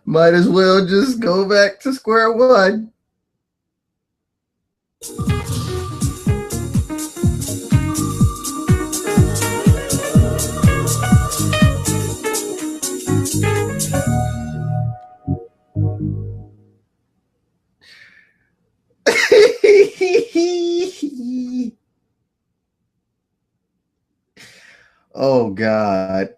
Might as well just go back to square one. Oh God.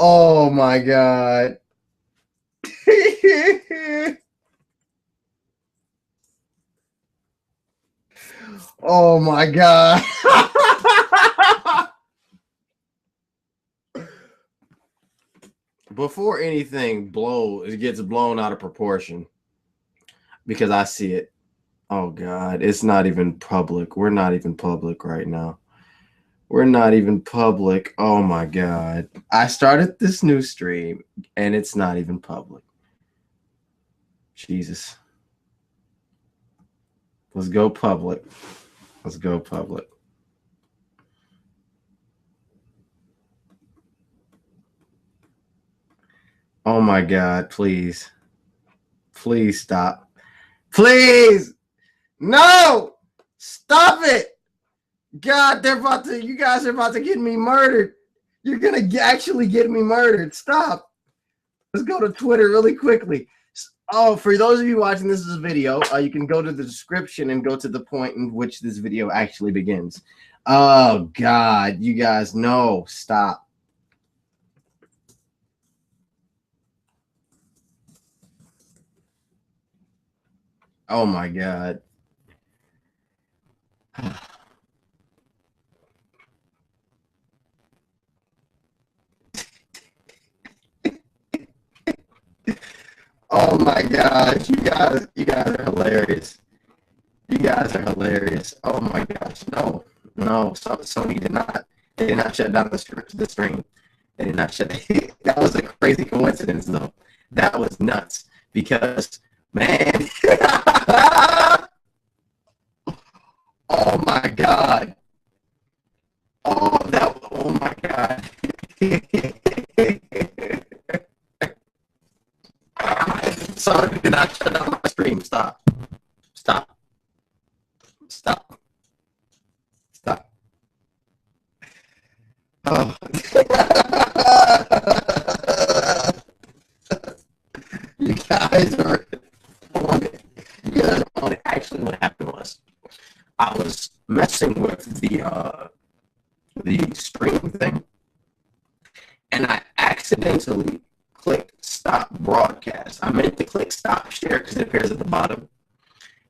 Oh my God. Oh my God. Before anything gets blown out of proportion, because I see it. Oh God, it's not even public. We're not even public right now. We're not even public. Oh my God. I started this new stream and it's not even public. Jesus. Let's go public. Let's go public. Oh my God, please. Please stop. Please. No. Stop it. God, you guys are about to get me murdered. You're going to actually get me murdered. Stop. Let's go to Twitter really quickly. Oh, for those of you watching this as a video, you can go to the description and go to the point in which this video actually begins. Oh, God, you guys, no, stop. Oh, my God. Oh, my gosh, you guys are hilarious. You guys are hilarious. Oh, my gosh, no. Sony did not shut down the stream. They did not shut it. That was a crazy coincidence, though. That was nuts because, man. Oh my God. Oh my God. Sorry, did not shut down my stream. Stop. Stop. Stop. Stop. Oh. You guys are on it. You guys are on it. Actually, what happened was I was messing with the stream thing, and I accidentally clicked stop broadcast. I meant to click stop share because it appears at the bottom,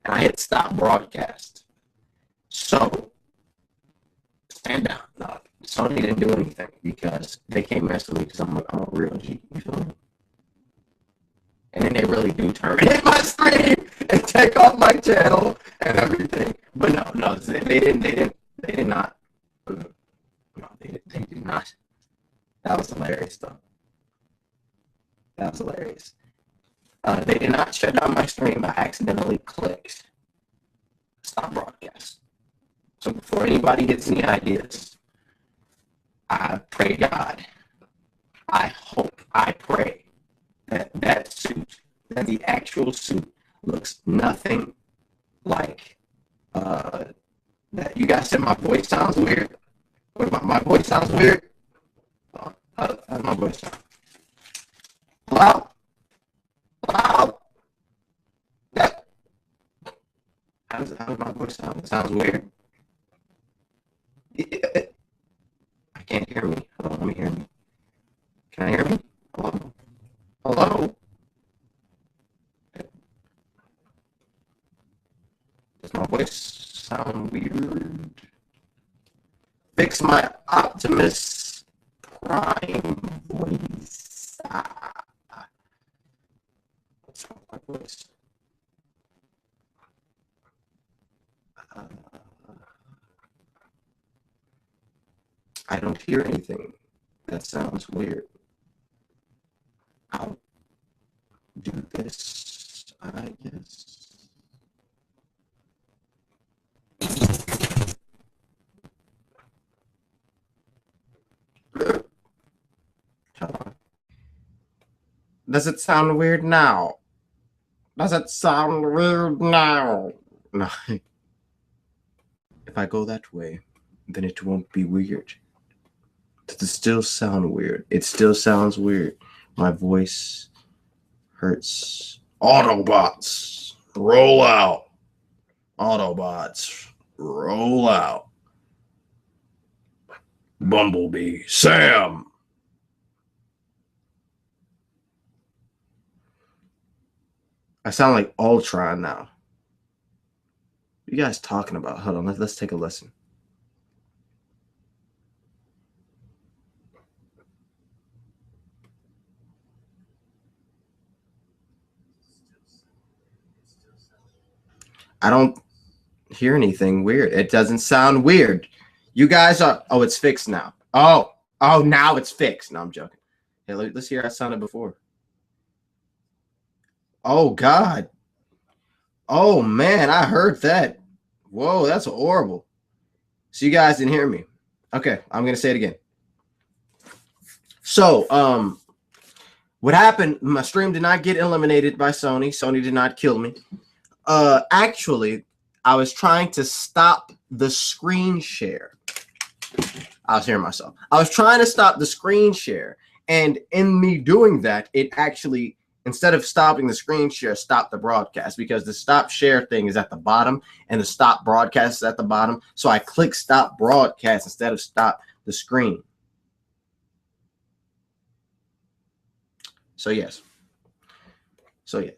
and I hit stop broadcast. So stand down. No, Sony didn't do anything because they can't mess with me because I'm a real G. You feel me? And then they really do terminate my stream and take off my channel and everything. But no, they did not. No, they did not. That was hilarious, though. That was hilarious. They did not shut down my stream. I accidentally clicked stop broadcast. So before anybody gets any ideas, I pray God, I hope, I pray that suit, that the actual suit looks nothing like that. You guys said my voice sounds weird. What about my voice sounds weird? How's my voice sound? Loud? Loud? Yeah. How does my voice sound? It sounds weird. I can't hear me. Hold on, let me hear me. Can I hear me? Hello? Hello? Does my voice sound weird? Fix my Optimus Prime voice. What's wrong with my voice? I don't hear anything. That sounds weird. I'll do this, I guess. Does it sound weird now? Does it sound weird now? No. If I go that way, then it won't be weird. Does it still sound weird? It still sounds weird. My voice hurts. Autobots, roll out. Autobots, roll out. Bumblebee, Sam. I sound like Ultron now. What are you guys talking about? Hold on, let's take a listen. I don't hear anything weird. It doesn't sound weird. You guys are, oh, it's fixed now. Oh, now it's fixed. No, I'm joking. Hey, let's hear how it sounded before. Oh, God. Oh, man, I heard that. Whoa, that's horrible. So you guys didn't hear me. Okay, I'm going to say it again. So, what happened, my stream did not get eliminated by Sony. Sony did not kill me. Actually, I was trying to stop the screen share. I was hearing myself. I was trying to stop the screen share. And in me doing that, it actually, instead of stopping the screen share, stopped the broadcast, because the stop share thing is at the bottom and the stop broadcast is at the bottom. So I clicked stop broadcast instead of stop the screen. So yes. So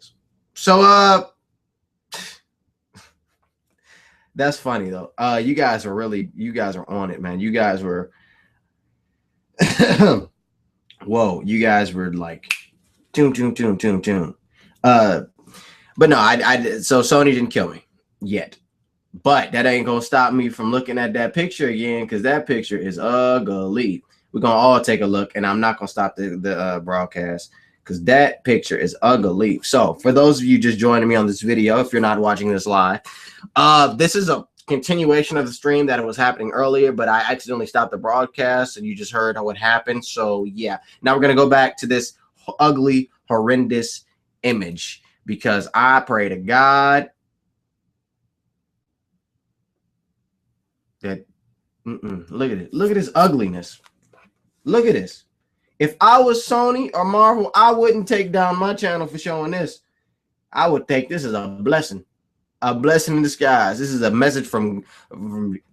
that's funny though. You guys are on it, man. You guys were whoa, you guys were like tune. But no, so Sony didn't kill me yet. But that ain't gonna stop me from looking at that picture again, because that picture is ugly. We're gonna all take a look, and I'm not gonna stop the broadcast because that picture is ugly. So for those of you just joining me on this video, if you're not watching this live, this is a continuation of the stream that was happening earlier, but I accidentally stopped the broadcast and you just heard what happened. So yeah, now we're gonna go back to this ugly, horrendous image, because I pray to God that look at it. Look at this ugliness. Look at this. If I was Sony or Marvel, I wouldn't take down my channel for showing this. I would think this is a blessing in disguise. This is a message from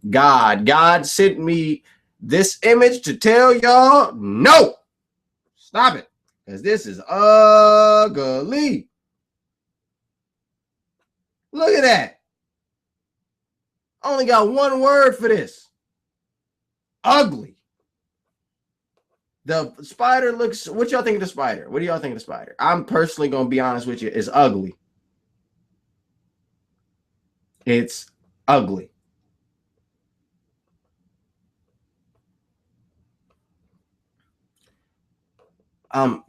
God. God sent me this image to tell y'all, no, stop it, because this is ugly. Look at that. I only got one word for this. Ugly. The spider looks, what y'all think of the spider? What do y'all think of the spider? I'm personally going to be honest with you, it's ugly. It's ugly.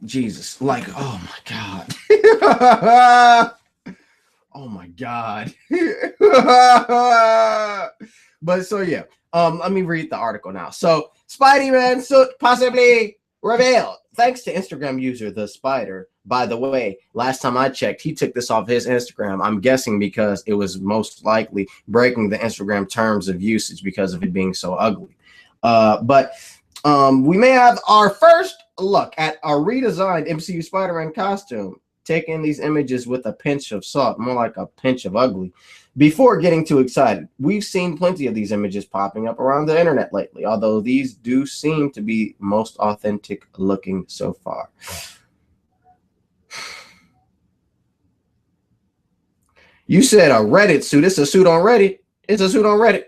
Jesus, like, oh my God. Oh my God. But so yeah, let me read the article now. So Spidey-Man suit possibly revealed thanks to Instagram user The Spider. By the way, last time I checked, he took this off his Instagram. I'm guessing because it was most likely breaking the Instagram terms of usage because of it being so ugly. But we may have our first look at our redesigned MCU Spider-Man costume. Taking these images with a pinch of salt, more like a pinch of ugly. Before getting too excited, we've seen plenty of these images popping up around the internet lately, although these do seem to be most authentic looking so far. You said a Reddit suit. It's a suit on Reddit. It's a suit on Reddit.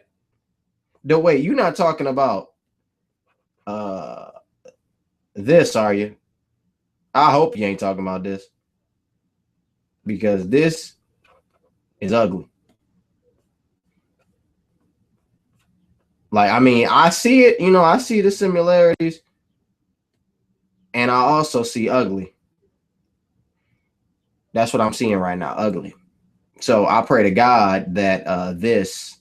No, wait, you're not talking about this, are you? I hope you ain't talking about this, because this is ugly. Like, I mean, I see it, you know, I see the similarities, and I also see ugly. That's what I'm seeing right now, ugly. So I pray to God that this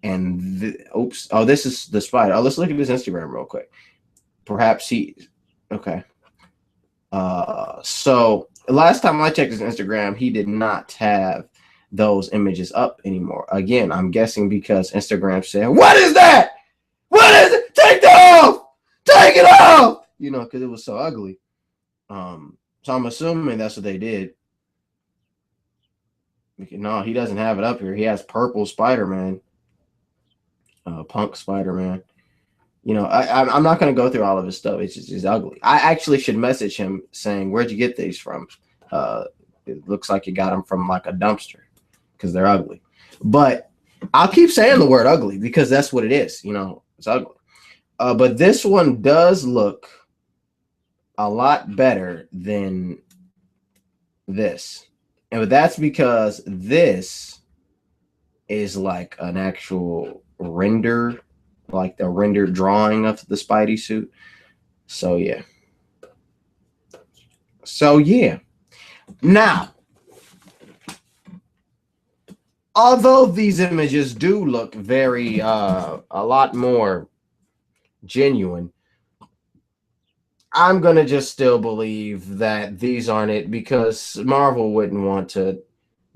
and oops, oh, this is the spider. Oh, let's look at his Instagram real quick. Perhaps he, okay. So last time I checked his Instagram, he did not have those images up anymore. Again, I'm guessing because Instagram said, "What is that? What is it? Take that off! Take it off!" You know, because it was so ugly. So I'm assuming that's what they did. No, he doesn't have it up here. He has purple Spider-Man, punk Spider-Man. You know, I'm not going to go through all of his stuff. It's just ugly. I actually should message him saying, "Where'd you get these from?" It looks like you got them from like a dumpster because they're ugly. But I'll keep saying the word ugly because that's what it is. You know, it's ugly. But this one does look a lot better than this. And that's because this is like an actual render, like the rendered drawing of the Spidey suit. So yeah. Now, although these images do look very a lot more genuine, I'm gonna just still believe that these aren't it because Marvel wouldn't want to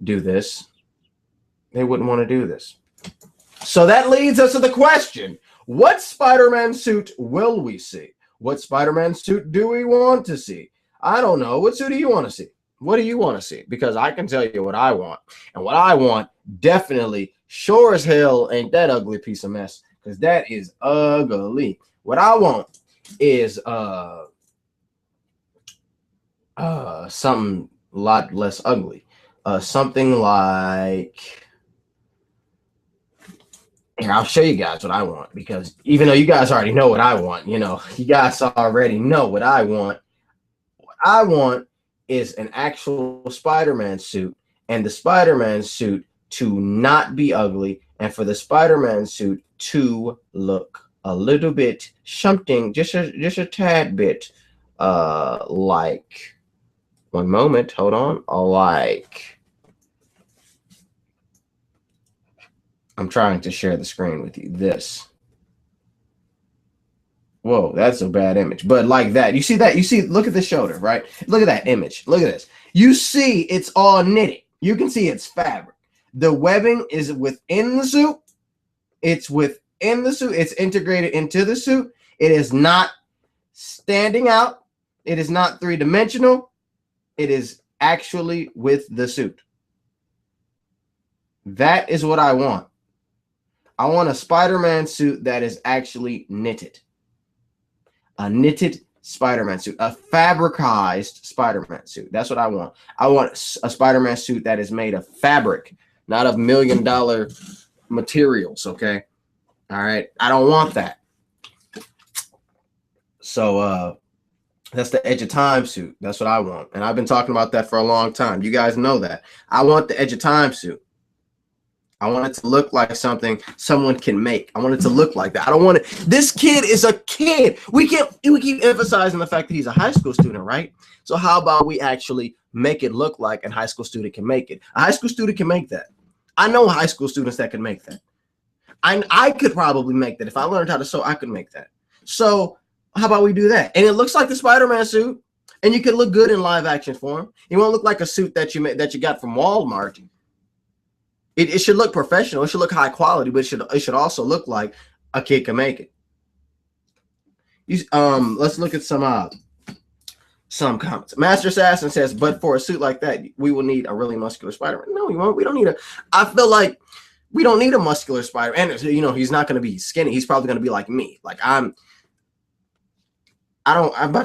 do this. They wouldn't want to do this. So that leads us to the question: what Spider-Man suit will we see? What Spider-Man suit do we want to see? I don't know. What suit do you want to see? What do you want to see? Because I can tell you what I want. And what I want definitely, sure as hell, ain't that ugly piece of mess. Because that is ugly. What I want is something a lot less ugly. Something like... And I'll show you guys what I want, because even though you guys already know what I want, you know, you guys already know what I want. What I want is an actual Spider-Man suit, and the Spider-Man suit to not be ugly, and for the Spider-Man suit to look a little bit something, just a tad bit, like, one moment, hold on, like... I'm trying to share the screen with you. This. Whoa, that's a bad image. But like that. You see that? You see, look at the shoulder, right? Look at that image. Look at this. You see it's all knitted. You can see it's fabric. The webbing is within the suit. It's within the suit. It's integrated into the suit. It is not standing out. It is not three-dimensional. It is actually with the suit. That is what I want. I want a Spider-Man suit that is actually knitted. A knitted Spider-Man suit. A fabricized Spider-Man suit. That's what I want. I want a Spider-Man suit that is made of fabric, not of $1 million materials, okay? All right? I don't want that. So, that's the Edge of Time suit. That's what I want. And I've been talking about that for a long time. You guys know that. I want the Edge of Time suit. I want it to look like something someone can make. I want it to look like that. I don't want it. This kid is a kid. We keep emphasizing the fact that he's a high school student, right? So how about we actually make it look like a high school student can make it? A high school student can make that. I know high school students that can make that. I could probably make that. If I learned how to sew, I could make that. So how about we do that? And it looks like the Spider-Man suit, and you can look good in live action form. You won't look like a suit that you got from Walmart. It should look professional. It should look high quality, but it should also look like a kid can make it. Let's look at some comments. Master Assassin says, but for a suit like that, we will need a really muscular Spider-Man. No, we won't. We don't need I feel like we don't need a muscular Spider-Man. And, you know, he's not going to be skinny. He's probably going to be like me. Like this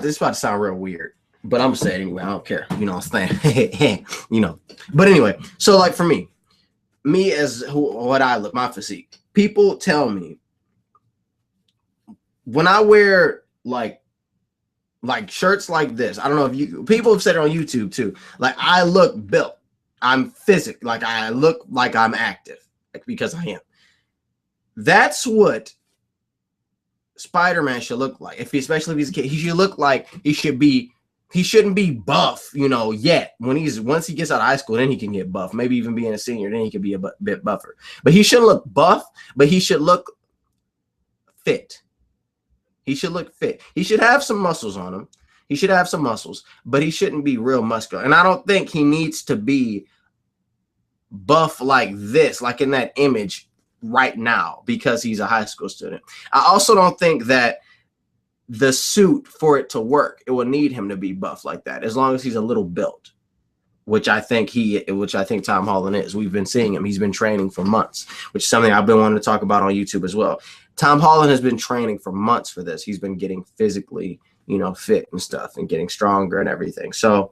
is about to sound real weird, but I'm going to say it anyway. I don't care. You know what I'm saying? You know. But anyway, so like for me as what I look, my physique, people tell me when I wear like shirts like this, I don't know if people have said it on YouTube too, like I look built, I'm physic, like I look like I'm active, like, because I am. That's what Spider-Man should look like. Especially if he's a kid, he should look like he shouldn't be buff, you know, yet. Once he gets out of high school, then he can get buff. Maybe even being a senior, then he can be a bit buffer. But he shouldn't look buff, but he should look fit. He should look fit. He should have some muscles on him. He should have some muscles, but he shouldn't be real muscular. And I don't think he needs to be buff like this, like in that image right now, because he's a high school student. I also don't think that the suit, for it to work, it will need him to be buff like that, as long as he's a little built, which I think Tom Holland is. We've been seeing him. He's been training for months, which is something I've been wanting to talk about on YouTube as well. Tom Holland has been training for months for this. He's been getting physically, fit and stuff, and getting stronger and everything. So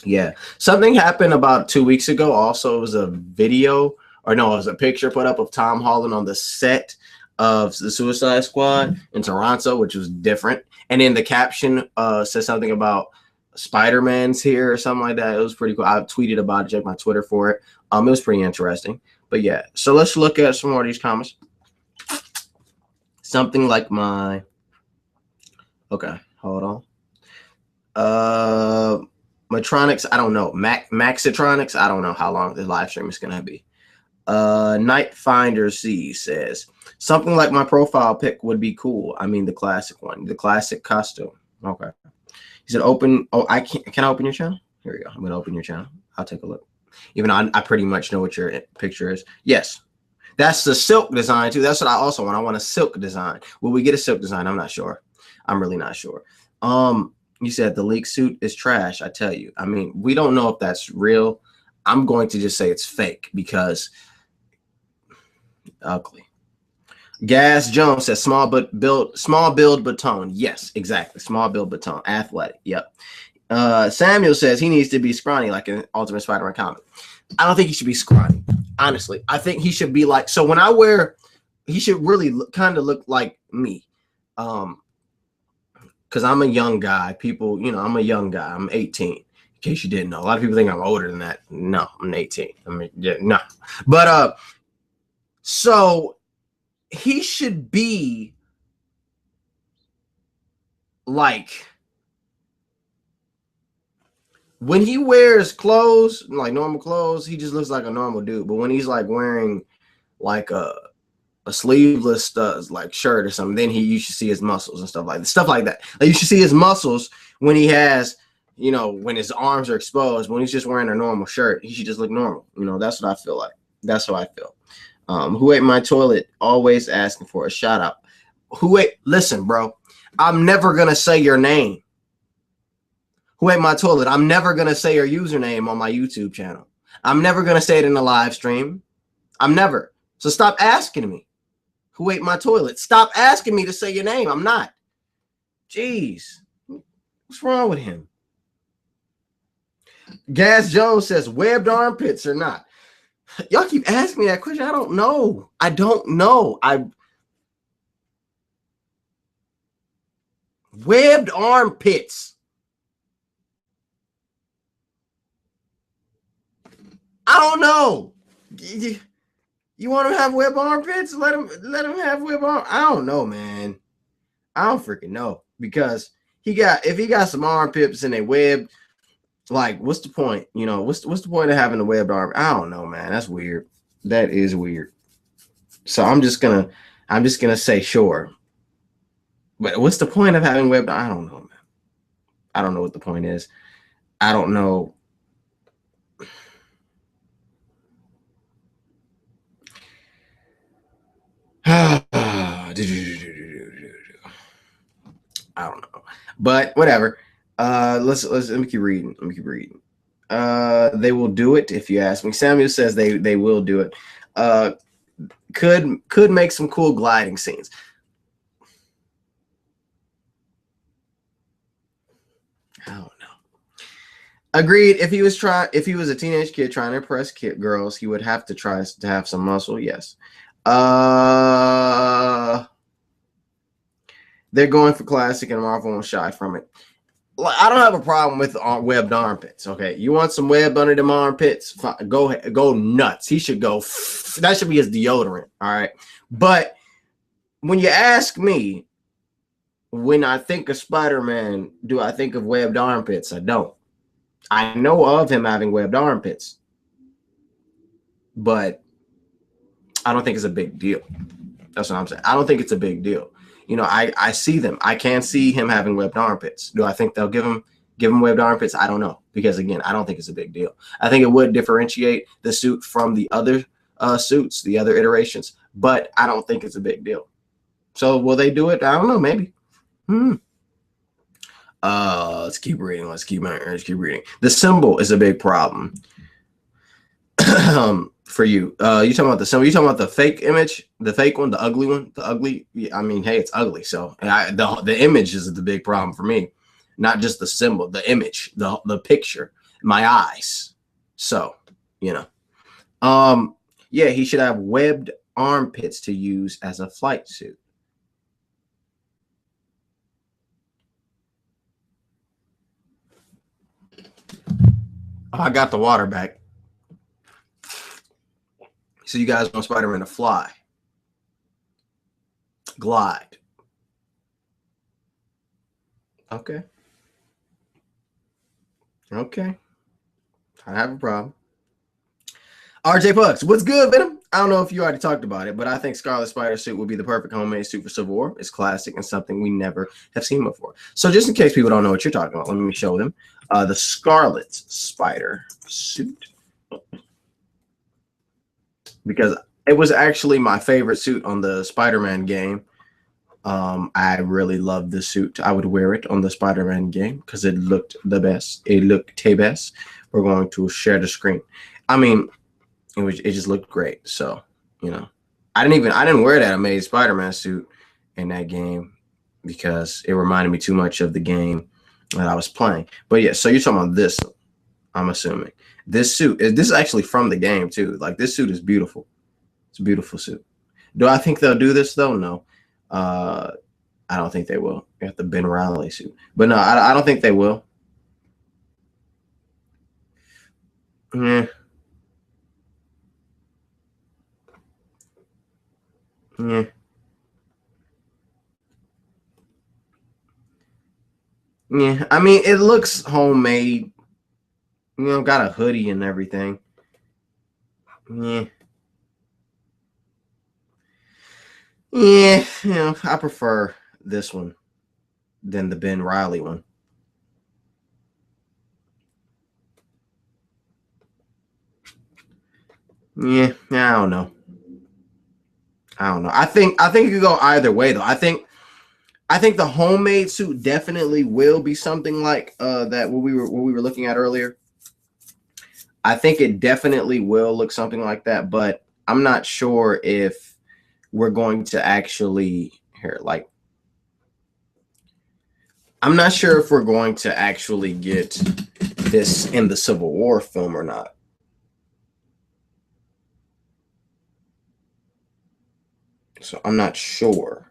yeah, something happened about 2 weeks ago. Also, it was a video, or no, it was a picture put up of Tom Holland on the set of the Suicide Squad in Toronto, which was different. And in the caption says something about Spider-Man's here or something like that. It was pretty cool. I tweeted about it, checked my Twitter for it. It was pretty interesting. But yeah, so let's look at some more of these comments. Something like my, okay, hold on. Matronics, I don't know. Maxitronics, I don't know how long the live stream is gonna be. Night Finder C says something like my profile pic would be cool. I mean the classic one, the classic costume. Okay. He said open. Oh, I can I open your channel? Here we go. I'm gonna open your channel. I'll take a look. Even though I pretty much know what your picture is. Yes. That's the silk design too. That's what I also want. I want a silk design. Will we get a silk design? I'm not sure. I'm really not sure. You said the leak suit is trash. I tell you. I mean, we don't know if that's real. I'm going to just say it's fake because ugly. Gas Jones says small build but tone. Yes, exactly. Small build but tone. Athletic. Yep. Samuel says he needs to be scrawny like an Ultimate Spider-Man comic. I don't think he should be scrawny. Honestly, I think he should be like, so when I wear, he should really kind of look like me. Because I'm a young guy. People, I'm a young guy. I'm 18. In case you didn't know. A lot of people think I'm older than that. No, I'm 18. I mean, yeah, no. But so he should be like, when he wears clothes, like normal clothes, he just looks like a normal dude. But when he's like wearing like a sleeveless like shirt or something, then you should see his muscles and stuff like that. Like you should see his muscles when he has, when his arms are exposed. When he's just wearing a normal shirt, he should just look normal. That's what I feel like. That's how I feel. Who ate my toilet? Always asking for a shout out. Listen, bro, I'm never gonna say your name. Who ate my toilet? I'm never gonna say your username on my YouTube channel. I'm never gonna say it in a live stream. I'm never. So stop asking me. Who ate my toilet? Stop asking me to say your name. I'm not. Jeez. What's wrong with him? Gas Jones says webbed armpits or not. Y'all keep asking me that question. I don't know. Webbed armpits. I don't know. You want him to have webbed armpits? Let him have webbed armpits. I don't know, man. I don't freaking know, because if he got some armpits and they webbed, like, what's the point? What's the point of having a webbed arm? I don't know, man. That's weird. That is weird. So I'm just gonna say sure. But what's the point of having webbed? I don't know, man. I don't know what the point is. I don't know. I don't know, but whatever. Let me keep reading. They will do it if you ask me. Samuel says they will do it. Could make some cool gliding scenes. I don't know. Agreed. If he was a teenage kid trying to impress girls, he would have to try to have some muscle. Yes. They're going for classic, and Marvel won't shy from it. I don't have a problem with webbed armpits. Okay, you want some web under them armpits? Go nuts. He should go. That should be his deodorant. All right. But when you ask me, when I think of Spider-Man, do I think of webbed armpits? I don't. I know of him having webbed armpits, but I don't think it's a big deal. That's what I'm saying. I don't think it's a big deal. You know, I see them. I can see him having webbed armpits. Do I think they'll give him webbed armpits? I don't know, because again, I don't think it's a big deal. I think it would differentiate the suit from the other suits, the other iterations, but I don't think it's a big deal. So will they do it? I don't know. Maybe. Let's keep reading. Let's keep reading. The symbol is a big problem. For you. You talking about the symbol? You talking about the fake image, the fake one, the ugly one, the ugly? Yeah, I mean, hey, it's ugly. So the image is the big problem for me, not just the symbol, the image, the picture, my eyes. So, you know, yeah, he should have webbed armpits to use as a flight suit. Oh, I got the water back. So you guys want Spider-Man to fly, glide. Okay. Okay. I have a problem. RJ Pucks, what's good, Venom? I don't know if you already talked about it, but I think Scarlet Spider suit would be the perfect homemade suit for Civil War. It's classic and something we never have seen before. So just in case people don't know what you're talking about, let me show them the Scarlet Spider suit, because it was actually my favorite suit on the Spider-Man game. I really loved the suit. I would wear it on the Spider-Man game because it looked the best. It looked the best. We're going to share the screen. I mean, it just looked great. So, you know, I didn't wear that Amazing Spider-Man suit in that game because it reminded me too much of the game that I was playing. But yeah, so you're talking about this, I'm assuming. This suit, this is actually from the game too. Like, this suit is beautiful. It's a beautiful suit. Do I think they'll do this though? No. I don't think they will. You have the Ben Reilly suit. But no, I don't think they will. Yeah. Yeah. Yeah. I mean, it looks homemade. You know, got a hoodie and everything. Yeah. Yeah. You know, I prefer this one than the Ben Reilly one. Yeah. I don't know. I think it could go either way though. I think the homemade suit definitely will be something like that what we were looking at earlier. I think it definitely will look something like that, but I'm not sure if we're going to actually I'm not sure if we're going to actually get this in the Civil War film or not. So I'm not sure.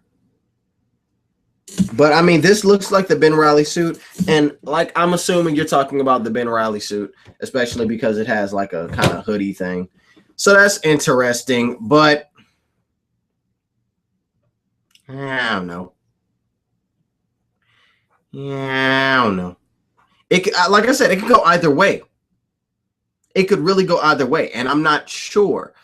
But I mean, this looks like the Ben Reilly suit, and like I'm assuming you're talking about the Ben Reilly suit, especially because it has like a kind of hoodie thing. So that's interesting, but I don't know. Yeah, I don't know. It like I said, it could go either way. It could really go either way, and I'm not sure.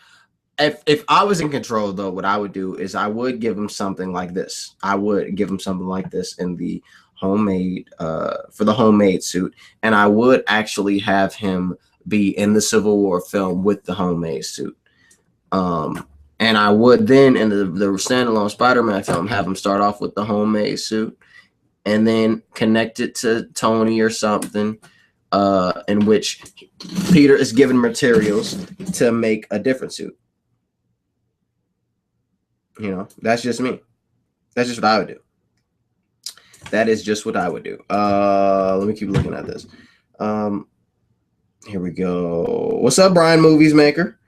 If I was in control, though, what I would do is I would give him something like this. I would give him something like this in the homemade for the homemade suit, and I would actually have him be in the Civil War film with the homemade suit. And I would then in the standalone Spider-Man film have him start off with the homemade suit, and then connect it to Tony or something, in which Peter is given materials to make a different suit. You know, that's just me. That's just what I would do. That is just what I would do. Let me keep looking at this. Here we go. What's up, Brian Movies Maker?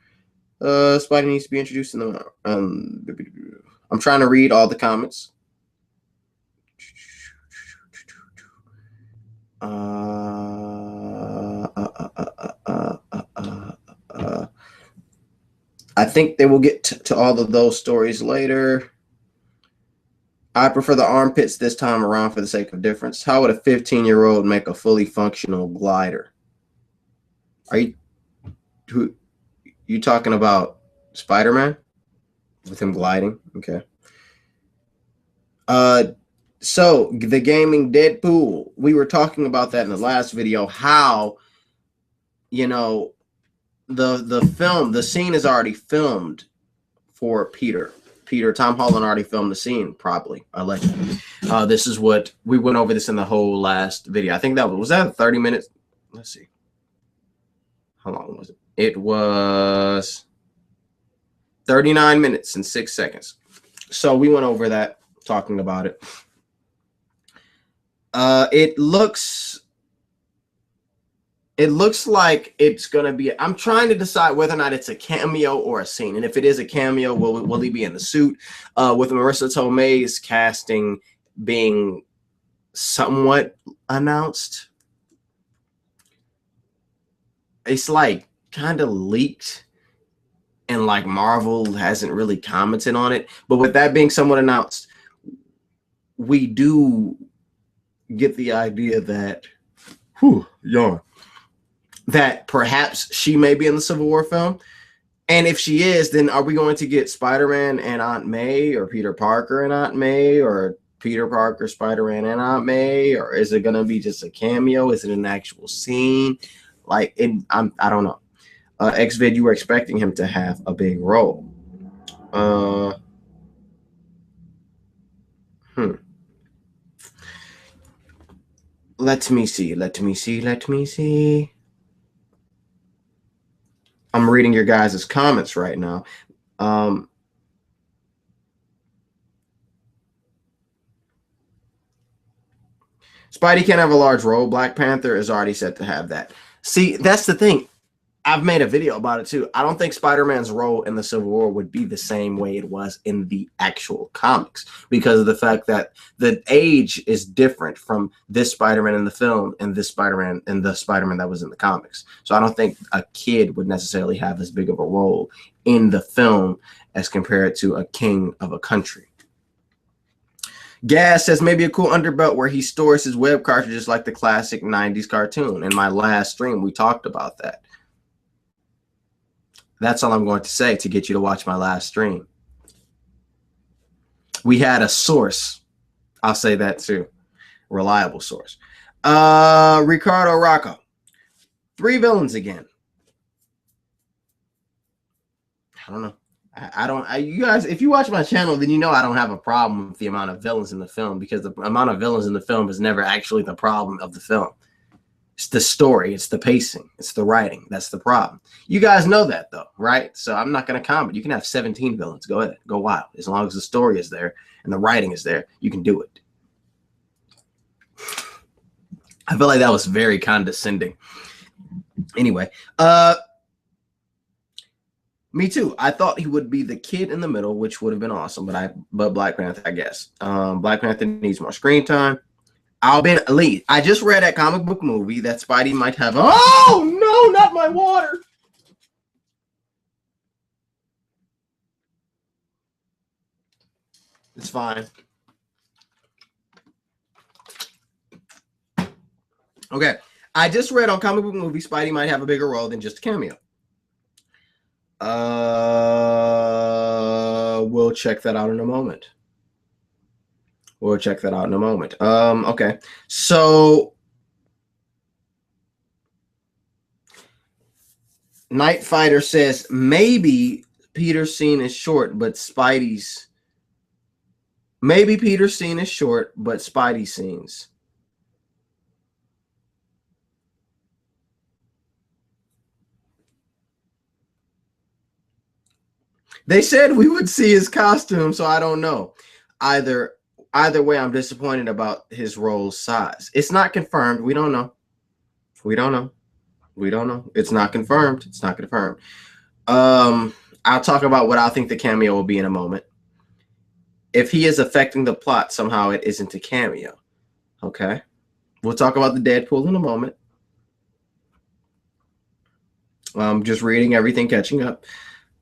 Spidey needs to be introduced in the. I'm trying to read all the comments. I think they will get to all of those stories later. I prefer the armpits this time around for the sake of difference. How would a 15-year-old make a fully functional glider? Are you talking about Spider-Man with him gliding? Okay. So the gaming Deadpool, we were talking about that in the last video, how, you know, the scene is already filmed for Peter. Tom Holland already filmed the scene, probably, allegedly. This is what we went over this in the whole last video. I think that was that 30 minutes. Let's see. How long was it? It was 39 minutes and 6 seconds. So we went over that, talking about it. It looks like it's gonna be. I'm trying to decide whether or not it's a cameo or a scene, and if it is a cameo, will he be in the suit? With Marissa Tomei's casting being somewhat announced, it's like kind of leaked, and like Marvel hasn't really commented on it. But with that being somewhat announced, we do get the idea that, that perhaps she may be in the Civil War film. And if she is, then are we going to get Spider-Man and Aunt May, or Peter Parker and Aunt May, or Peter Parker, Spider-Man and Aunt May, or is it going to be just a cameo? Is it an actual scene? Like, I don't know. Xvid, you were expecting him to have a big role. Let me see. I'm reading your guys' comments right now. Spidey can't have a large role. Black Panther is already set to have that. See, that's the thing. I've made a video about it too. I don't think Spider-Man's role in the Civil War would be the same way it was in the actual comics, because of the fact that the age is different from this Spider-Man in the film and this Spider-Man and the Spider-Man that was in the comics. So I don't think a kid would necessarily have as big of a role in the film as compared to a king of a country. Gas says maybe a cool underbelt where he stores his web cartridges like the classic 90s cartoon. In my last stream, we talked about that. That's all I'm going to say to get you to watch my last stream. We had a source. I'll say that too. Reliable source. Ricardo Rocco. 3 villains again. I don't know. You guys, if you watch my channel, then you know I don't have a problem with the amount of villains in the film, because the amount of villains in the film is never actually the problem of the film. It's the story, it's the pacing, it's the writing. That's the problem. You guys know that though, right? So I'm not going to comment. You can have 17 villains. Go ahead. Go wild. As long as the story is there and the writing is there, you can do it. I feel like that was very condescending. Anyway, me too. I thought he would be the kid in the middle, which would have been awesome, but Black Panther, I guess. Black Panther needs more screen time. Lee, I just read a comic book movie that Spidey might have. Oh no, not my water. It's fine. Okay, I just read on comic book movie Spidey might have a bigger role than just a cameo. We'll check that out in a moment. Okay, so Night Fighter says maybe Peter's scene is short, but Spidey's. Maybe Peter's scene is short, but Spidey scenes. They said we would see his costume, so I don't know. Either way, I'm disappointed about his role's size. It's not confirmed. We don't know. It's not confirmed. I'll talk about what I think the cameo will be in a moment. If he is affecting the plot somehow, it isn't a cameo. Okay. We'll talk about the Deadpool in a moment. I'm just reading everything, catching up.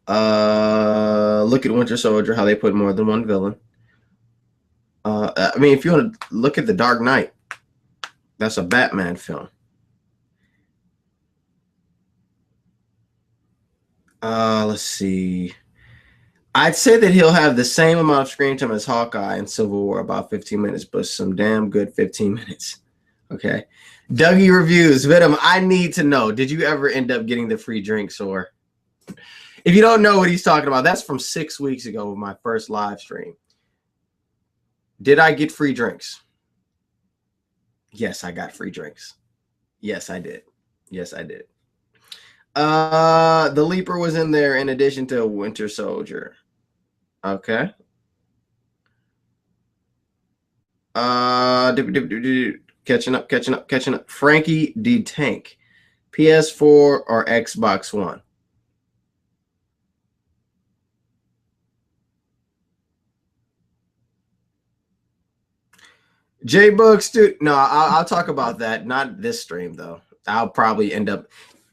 Look at Winter Soldier, how they put more than one villain. I mean, if you want to look at The Dark Knight, that's a Batman film. Let's see. I'd say that he'll have the same amount of screen time as Hawkeye in Civil War, about 15 minutes, but some damn good 15 minutes. Okay. Dougie reviews. Venom, I need to know, did you ever end up getting the free drinks? Or if you don't know what he's talking about, that's from 6 weeks ago with my first live stream. Did I get free drinks? Yes, I got free drinks. Yes, I did. Yes, I did. The Leaper was in there in addition to Winter Soldier. Okay. Catching up. Frankie D Tank, PS4 or Xbox One? J-Bucks, dude. No, I'll talk about that. Not this stream though. I'll probably end up.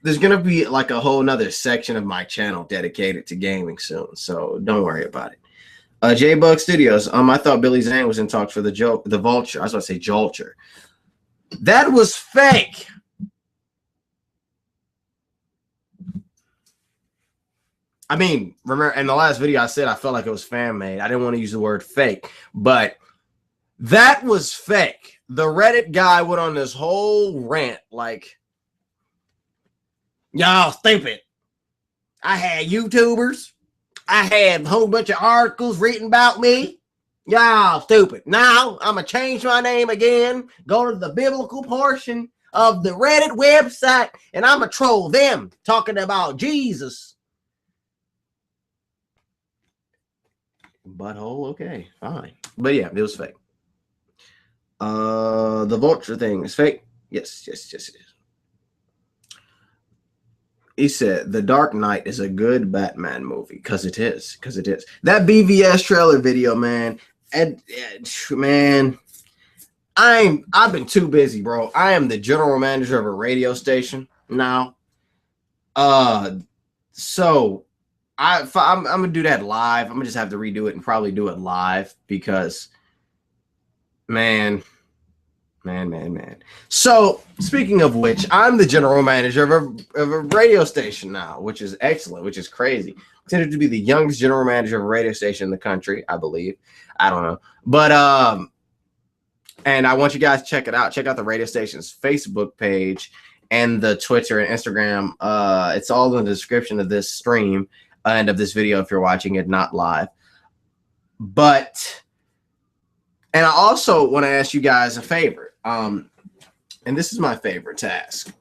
There's gonna be like a whole nother section of my channel dedicated to gaming soon, so don't worry about it. J-Bug Studios. I thought Billy Zane was in talks for the Vulture. I was about to say Jolter. That was fake. I mean, remember in the last video I said I felt like it was fan made. I didn't want to use the word fake, but that was fake. The Reddit guy went on this whole rant like, y'all stupid. I had YouTubers. I had a whole bunch of articles written about me. Y'all stupid. Now I'm going to change my name again, go to the biblical portion of the Reddit website, and I'm going to troll them talking about Jesus. Butthole, okay, fine. But yeah, it was fake. The Vulture thing is fake. Yes, it is. He said The Dark Knight is a good Batman movie because it is. That BVS trailer video, man. Man, I've been too busy, bro. I am the general manager of a radio station now. So I'm gonna do that live. I'm gonna just have to redo it and probably do it live because, man. So speaking of which, I'm the general manager of a radio station now, which is excellent, which is crazy. Considered to be the youngest general manager of a radio station in the country, I believe. I don't know, but and I want you guys to check it out. Check out the radio station's Facebook page and the Twitter and Instagram. It's all in the description of this stream and of this video if you're watching it not live. And I also want to ask you guys a favor. And this is my favorite task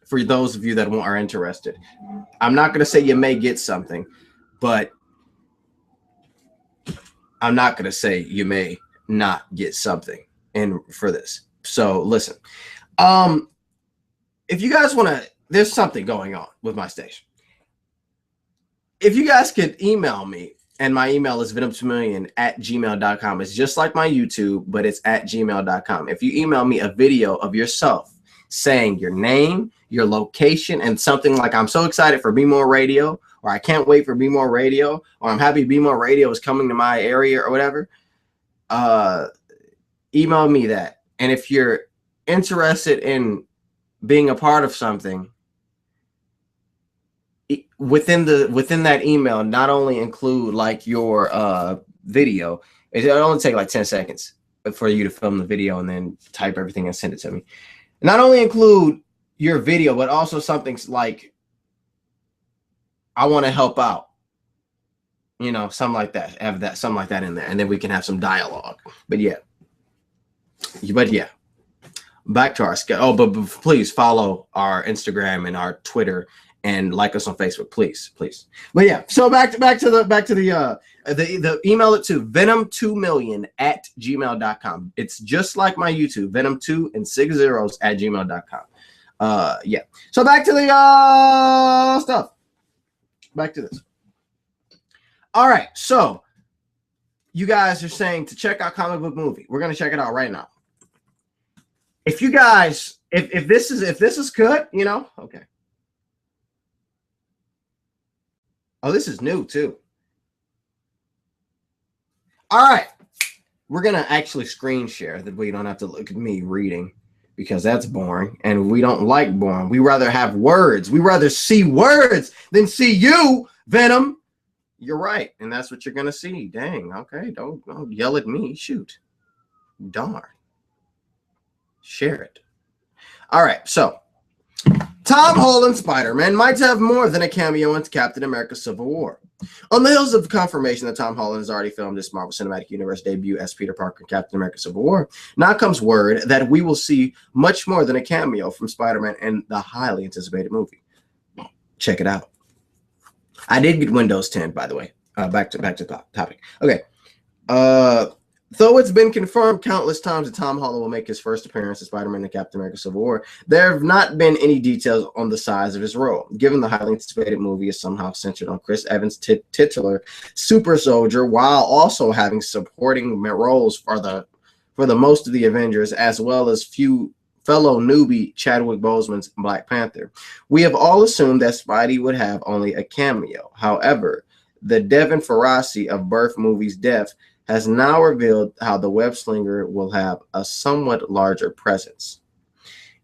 for those of you that are interested. I'm not going to say you may get something, but I'm not going to say you may not get something for this. So listen, if you guys want to, there's something going on with my station. If you guys could email me, and my email is venom2million@gmail.com. It's just like my YouTube, but it's @gmail.com. If you email me a video of yourself saying your name, your location, and something like I'm so excited for Be-Moor Radio, or I can't wait for Be-Moor Radio, or I'm happy Be-Moor Radio is coming to my area or whatever, email me that. And if you're interested in being a part of something, within that email, not only include like your video. It'll only take like 10 seconds for you to film the video and then type everything and send it to me. Not only include your video, but also something like, I want to help out, you know, something like that. Have something like that in there, and then we can have some dialogue. But yeah, back to our schedule. Oh, but please follow our Instagram and our Twitter and like us on Facebook, please. But yeah, so back to the email it to venom2million@gmail.com. It's just like my YouTube, venom2 and 6 zeros @gmail.com. Yeah. So back to the stuff. Back to this. All right. So you guys are saying to check out Comic Book Movie. We're gonna check it out right now. If you guys, if this is good, you know, okay. Oh, this is new too. All right. We're going to actually screen share that we don't have to look at me reading because that's boring. And we don't like boring. We rather have words. We rather see words than see you, Venom. You're right, and that's what you're gonna see. Dang, okay, don't yell at me. Shoot. Darn. Share it. All right, so Tom Holland's Spider-Man might have more than a cameo in Captain America Civil War. On the heels of confirmation that Tom Holland has already filmed his Marvel Cinematic Universe debut as Peter Parker in Captain America Civil War, now comes word that we will see much more than a cameo from Spider-Man in the highly anticipated movie. Check it out. I did get Windows 10, by the way. Back to the topic. Okay. Though it's been confirmed countless times that Tom Holland will make his first appearance as Spider-Man in Captain America Civil War, there have not been any details on the size of his role, given the highly anticipated movie is somehow centered on Chris Evans' titular super soldier, while also having supporting roles for the most of the Avengers, as well as few fellow newbie Chadwick Boseman's Black Panther. We have all assumed that Spidey would have only a cameo. However, the Devin Faraci of Birth Movies Death has now revealed how the web slinger will have a somewhat larger presence.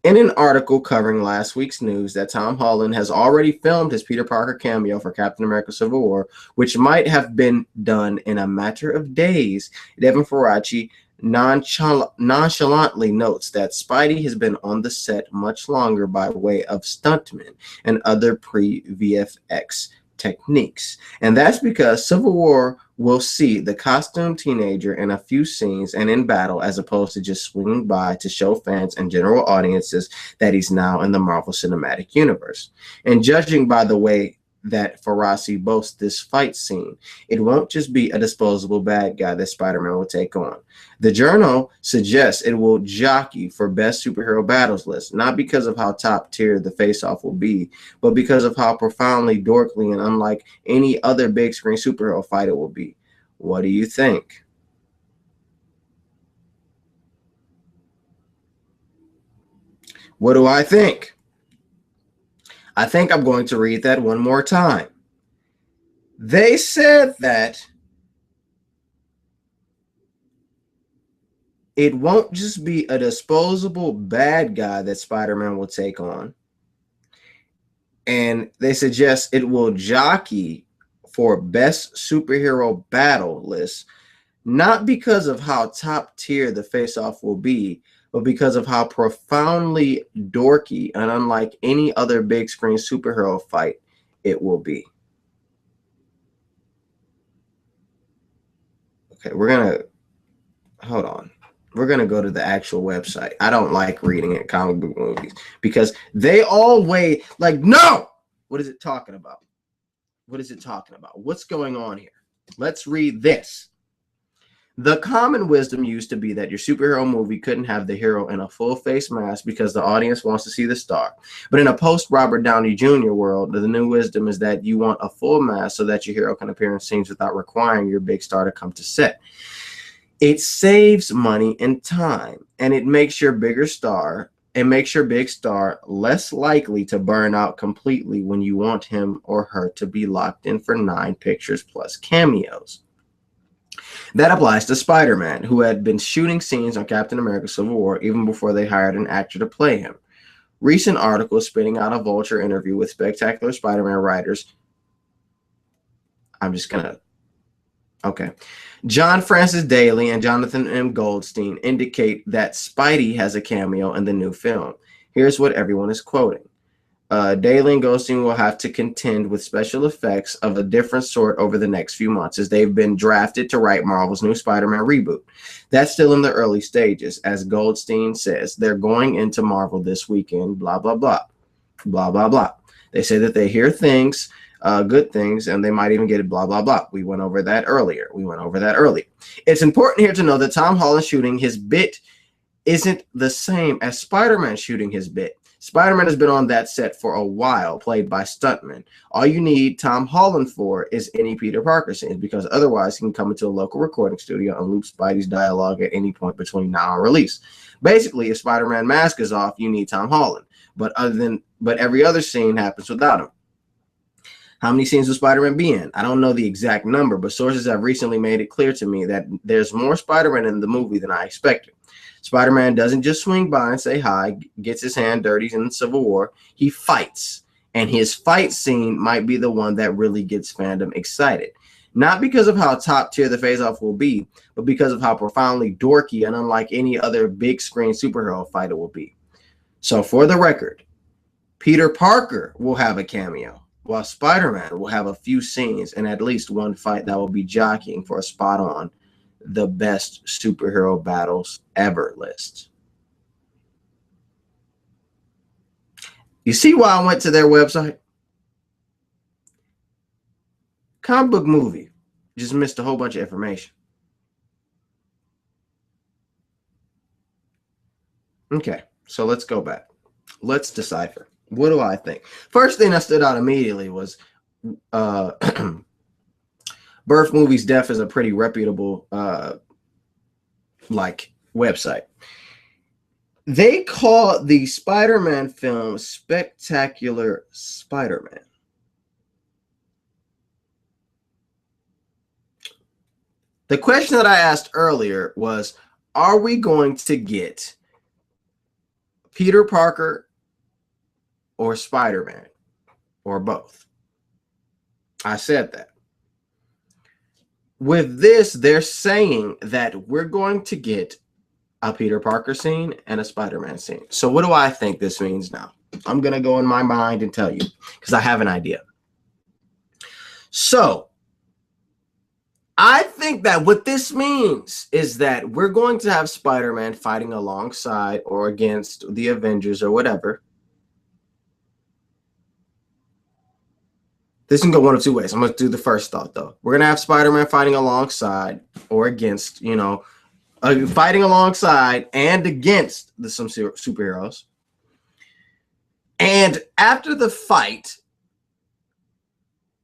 In an article covering last week's news that Tom Holland has already filmed his Peter Parker cameo for Captain America Civil War, which might have been done in a matter of days, Devin Faraci nonchalantly notes that Spidey has been on the set much longer by way of stuntmen and other pre-VFX techniques. And that's because Civil War will see the costumed teenager in a few scenes and in battle, as opposed to just swinging by to show fans and general audiences that he's now in the Marvel Cinematic Universe. And judging by the way that Faraci boasts this fight scene, it won't just be a disposable bad guy that Spider-Man will take on. The journal suggests it will jockey for best superhero battles list, not because of how top tier the face-off will be, but because of how profoundly dorkly and unlike any other big screen superhero fight it will be. What do you think? What do I think? I think I'm going to read that one more time. They said that it won't just be a disposable bad guy that Spider-Man will take on. And they suggest it will jockey for best superhero battle list, not because of how top tier the face-off will be, but because of how profoundly dorky and unlike any other big screen superhero fight it will be. Okay, hold on. We're going to go to the actual website. I don't like reading it, comic book movies, because they all weigh like, no! What is it talking about? What is it talking about? What's going on here? Let's read this. The common wisdom used to be that your superhero movie couldn't have the hero in a full face mask because the audience wants to see the star. But in a post-Robert Downey Jr. world, the new wisdom is that you want a full mask so that your hero can appear in scenes without requiring your big star to come to set. It saves money and time, and it makes your big star less likely to burn out completely when you want him or her to be locked in for 9 pictures plus cameos. That applies to Spider-Man, who had been shooting scenes on Captain America Civil War even before they hired an actor to play him. Recent articles spinning out a Vulture interview with Spectacular Spider-Man writers. John Francis Daly and Jonathan M. Goldstein indicate that Spidey has a cameo in the new film. Here's what everyone is quoting. Daly and Goldstein will have to contend with special effects of a different sort over the next few months as they've been drafted to write Marvel's new Spider-Man reboot. That's still in the early stages. As Goldstein says, they're going into Marvel this weekend, blah, blah, blah, blah, blah, blah. They say that they hear things, good things, and they might even get it, blah, blah, blah. We went over that earlier. It's important here to know that Tom Holland shooting his bit isn't the same as Spider-Man shooting his bit. Spider-Man has been on that set for a while, played by stuntmen. All you need Tom Holland for is any Peter Parker scenes, because otherwise he can come into a local recording studio and loop Spidey's dialogue at any point between now and release. Basically, if Spider-Man mask is off, you need Tom Holland. But every other scene happens without him. How many scenes will Spider-Man be in? I don't know the exact number, but sources have recently made it clear to me that there's more Spider-Man in the movie than I expected. Spider-Man doesn't just swing by and say hi, gets his hand dirty in Civil War. He fights, and his fight scene might be the one that really gets fandom excited. Not because of how top tier the face-off will be, but because of how profoundly dorky and unlike any other big screen superhero fight it will be. So for the record, Peter Parker will have a cameo, while Spider-Man will have a few scenes and at least one fight that will be jockeying for a spot on the best superhero battles ever list. You see why I went to their website? Comic book movie. Just missed a whole bunch of information. Okay, so let's go back. Let's decipher. What do I think? First thing that stood out immediately was Birth Movies Def is a pretty reputable like website. They call the Spider-Man film Spectacular Spider-Man. The question that I asked earlier was, are we going to get Peter Parker or Spider-Man or both? I said that. With this, they're saying that we're going to get a Peter Parker scene and a Spider-Man scene. So what do I think this means now? I'm going to go in my mind and tell you because I have an idea. So I think that what this means is that we're going to have Spider-Man fighting alongside or against the Avengers or whatever. This can go one of two ways. I'm going to do the first thought, though. We're going to have Spider-Man fighting alongside or against, you know, fighting alongside and against some superheroes. And after the fight,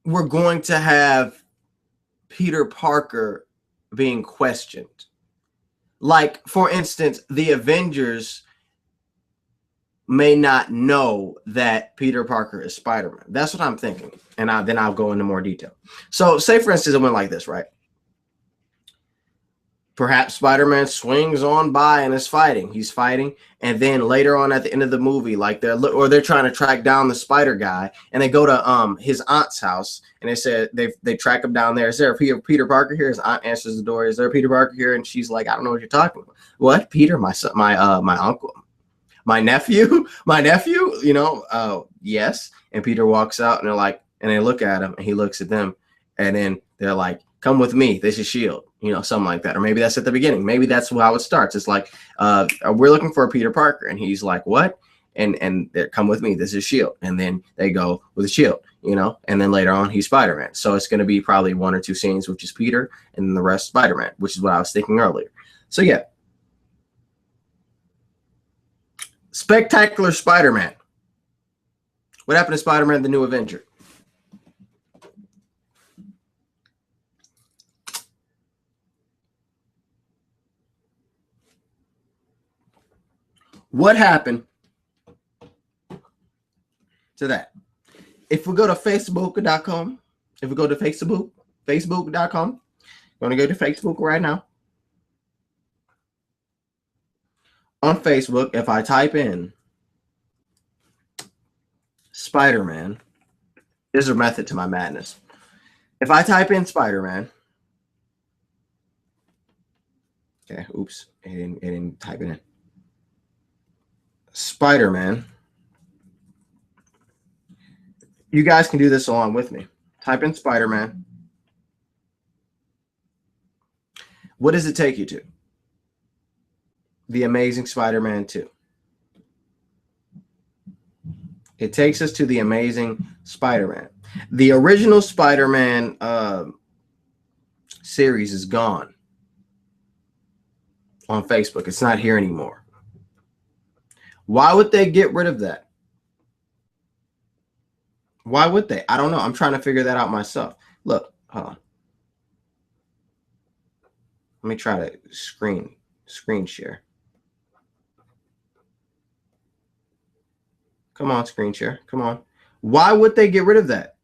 we're going to have Peter Parker being questioned. Like, for instance, the Avengers may not know that Peter Parker is Spider-Man. That's what I'm thinking. And then I'll go into more detail. So say, for instance, it went like this, right? Perhaps Spider-Man swings on by and is fighting. He's fighting. And then later on at the end of the movie, like they're trying to track down the Spider guy, and they go to his aunt's house, and they said they track him down there. Is there a Peter Parker here? His aunt answers the door. Is there a Peter Parker here? And she's like, I don't know what you're talking about. What? Peter, my son, my uncle, my nephew, you know, yes. And Peter walks out, and they're like, and they look at him, and he looks at them, and then they're like, come with me. This is S.H.I.E.L.D., you know, something like that. Or maybe that's at the beginning. Maybe that's how it starts. It's like, we're looking for a Peter Parker. And he's like, what? And they're, come with me. This is S.H.I.E.L.D. And then they go with S.H.I.E.L.D., you know, and then later on, he's Spider-Man. So it's going to be probably one or two scenes, which is Peter, and then the rest Spider-Man, which is what I was thinking earlier. So, yeah. Spectacular Spider-Man. What happened to Spider-Man, the New Avenger? What happened to that? If we go to Facebook.com, if we go to Facebook.com, I'm going to go to Facebook right now. On Facebook, if I type in Spider-Man, there's a method to my madness. If I type in Spider-Man, okay, oops, it didn't type it in. Spider-Man. You guys can do this along with me. Type in Spider-Man. What does it take you to? The Amazing Spider-Man 2. It takes us to The Amazing Spider-Man. The original Spider-Man series is gone on Facebook. It's not here anymore. Why would they get rid of that? Why would they? I don't know. I'm trying to figure that out myself. Look, hold on. Let me try to screen share. Come on, screen share. Come on. Why would they get rid of that?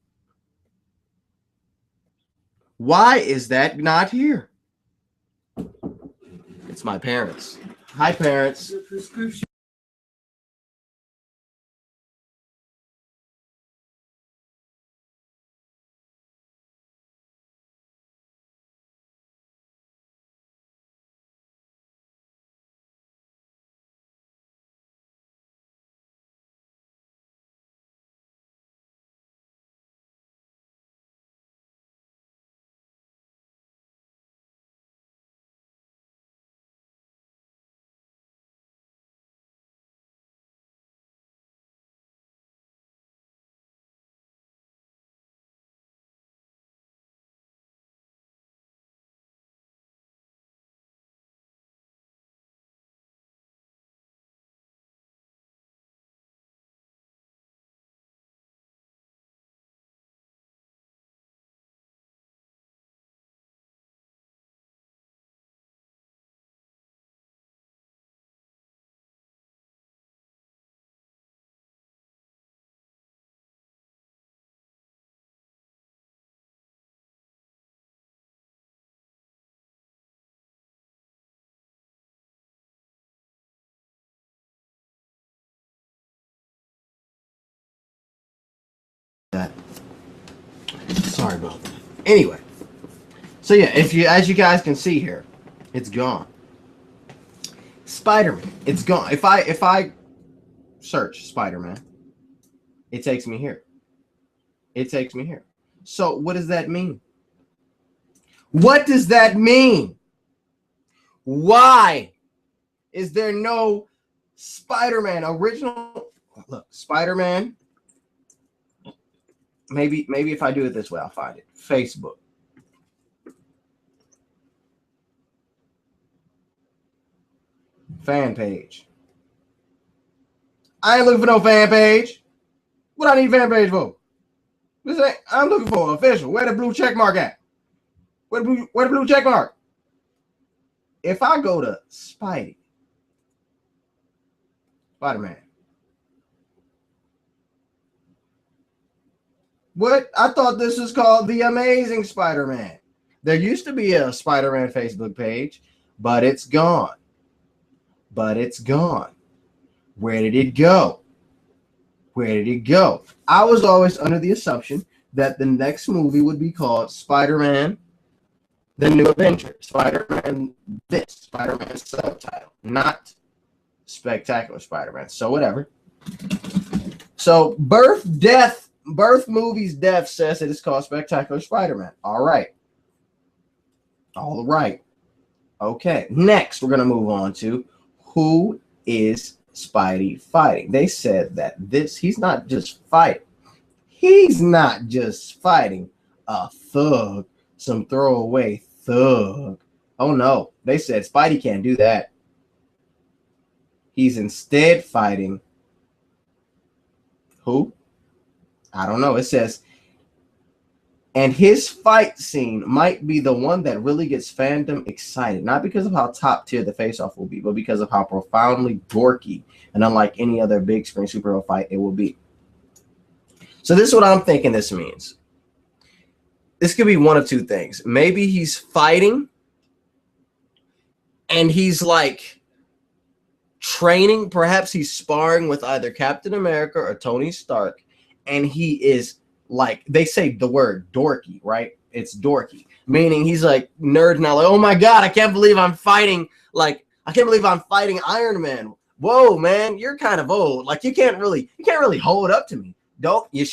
Why is that not here? It's my parents. Hi, parents. Sorry about that. Anyway, so yeah, as you guys can see here, it's gone. Spider-Man, it's gone. If I search Spider-Man, it takes me here. It takes me here. So what does that mean? What does that mean? Why is there no Spider-Man original? Look, Spider-Man. Maybe if I do it this way, I'll find it. Facebook. Fan page. I ain't looking for no fan page. What I need fan page for? I'm looking for official. Where the blue check mark at? Where the blue check mark? If I go to Spider-Man. What? I thought this was called The Amazing Spider-Man. There used to be a Spider-Man Facebook page, but it's gone. Where did it go? I was always under the assumption that the next movie would be called Spider-Man, The New Adventure. Spider-Man subtitle, not Spectacular Spider-Man. So whatever. So Birth Movies Death says it is called Spectacular Spider-Man. All right. Okay. Next, we're going to move on to who is Spidey fighting. They said that he's not just fighting. He's not just fighting a thug, some throwaway thug. Oh no. They said Spidey can't do that. He's instead fighting who? I don't know. It says, and his fight scene might be the one that really gets fandom excited, not because of how top tier the face-off will be, but because of how profoundly dorky and unlike any other big screen superhero fight it will be. So this is what I'm thinking this means. This could be one of two things. Maybe he's fighting and he's like training. Perhaps he's sparring with either Captain America or Tony Stark. And he is like, they say the word dorky, right? It's dorky, meaning he's like nerding out, like, oh my God, I can't believe I'm fighting Iron Man. Whoa, man, you're kind of old. Like you can't really hold up to me. Don't you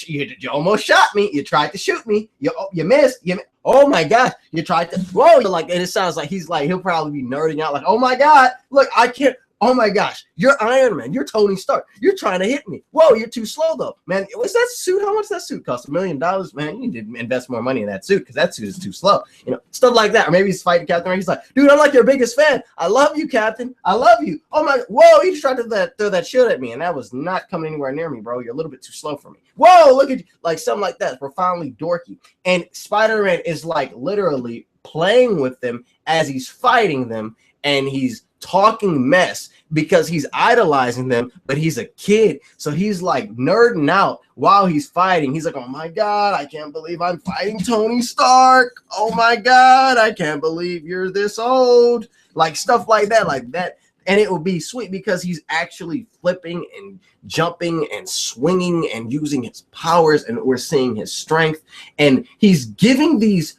almost shot me. You tried to shoot me. You missed. Oh my God, you tried to. Whoa, like, and it sounds like he'll probably be nerding out, like, oh my God, look, I can't. Oh my gosh, you're Iron Man. You're Tony Stark. You're trying to hit me. Whoa, you're too slow though, man. What's that suit? How much that suit cost? $1 million, man. You need to invest more money in that suit because that suit is too slow. You know, stuff like that. Or maybe he's fighting Captain America. He's like, dude, I'm like your biggest fan. I love you, Captain. I love you. Oh my, whoa, you just tried to throw that shit at me, and that was not coming anywhere near me, bro. You're a little bit too slow for me. Whoa, look at you, like something like that. Profoundly dorky. And Spider-Man is like literally playing with them as he's fighting them, and he's talking mess because he's idolizing them, but he's a kid, so he's like nerding out while he's fighting. He's like, oh my God, I can't believe I'm fighting Tony Stark. Oh my God, I can't believe you're this old. Like stuff like that. And it will be sweet because he's actually flipping and jumping and swinging and using his powers, and we're seeing his strength, and he's giving these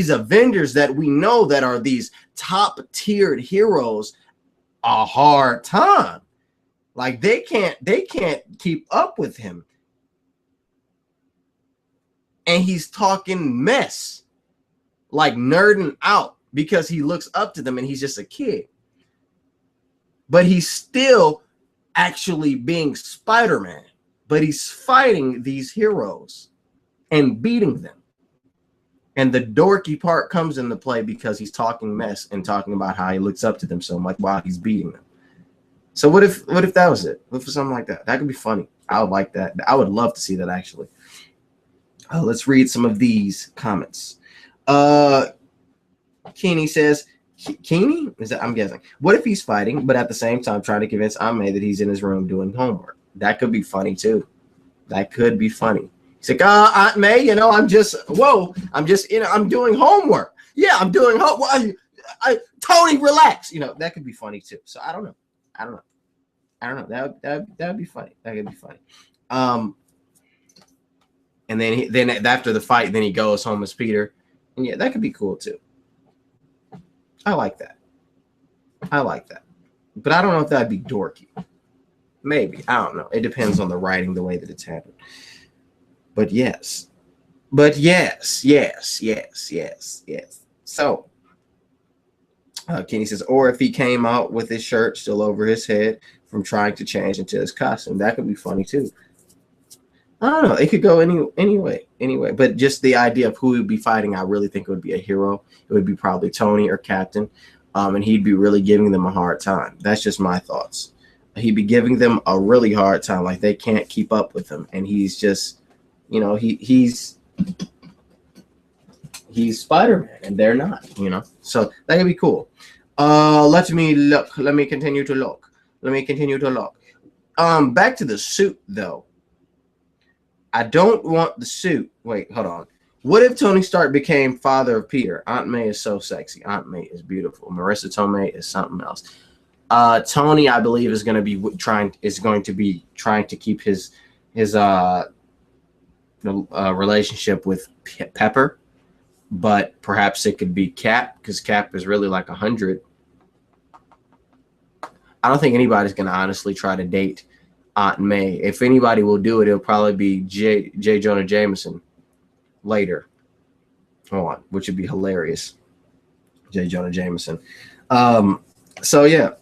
Avengers that we know that are these top tiered heroes a hard time. Like they can't keep up with him, and he's talking mess, like nerding out because he looks up to them and he's just a kid, but he's still actually being Spider-Man, but he's fighting these heroes and beating them. And the dorky part comes into play because he's talking mess and talking about how he looks up to them so much while he's beating them. So what if that was it? What if something like that? That could be funny. I would like that. I would love to see that actually. Let's read some of these comments. Keeney says, Keeney? Is that, I'm guessing. What if he's fighting, but at the same time trying to convince Aunt May that he's in his room doing homework? That could be funny too. That could be funny. He's like, Aunt May, I'm just doing homework. Yeah, I'm doing homework. Tony, relax. That could be funny too. So I don't know. That would be funny. That could be funny. and then after the fight, then he goes home as Peter. And yeah, that could be cool too. I like that. But I don't know if that'd be dorky. Maybe. I don't know. It depends on the writing, the way that it's handled. But yes. So, Kenny says, or if he came out with his shirt still over his head from trying to change into his costume, that could be funny too. I don't know. It could go anyway. But just the idea of who he would be fighting, I really think it would be a hero. It would be probably Tony or Captain. And he'd be really giving them a hard time. That's just my thoughts. He'd be giving them a really hard time, like they can't keep up with him, and he's just, he's Spider-Man, and they're not, So that could be cool. Let me look. Let me continue to look. Back to the suit though. I don't want the suit. Wait, hold on. What if Tony Stark became father of Peter? Aunt May is so sexy. Aunt May is beautiful. Marissa Tomei is something else. Tony, I believe, is going to be trying to keep his relationship with Pepper, but perhaps it could be Cap, because Cap is really like 100. I don't think anybody's going to honestly try to date Aunt May. If anybody will do it, it'll probably be J. Jonah Jameson later on, which would be hilarious. J. Jonah Jameson. So yeah.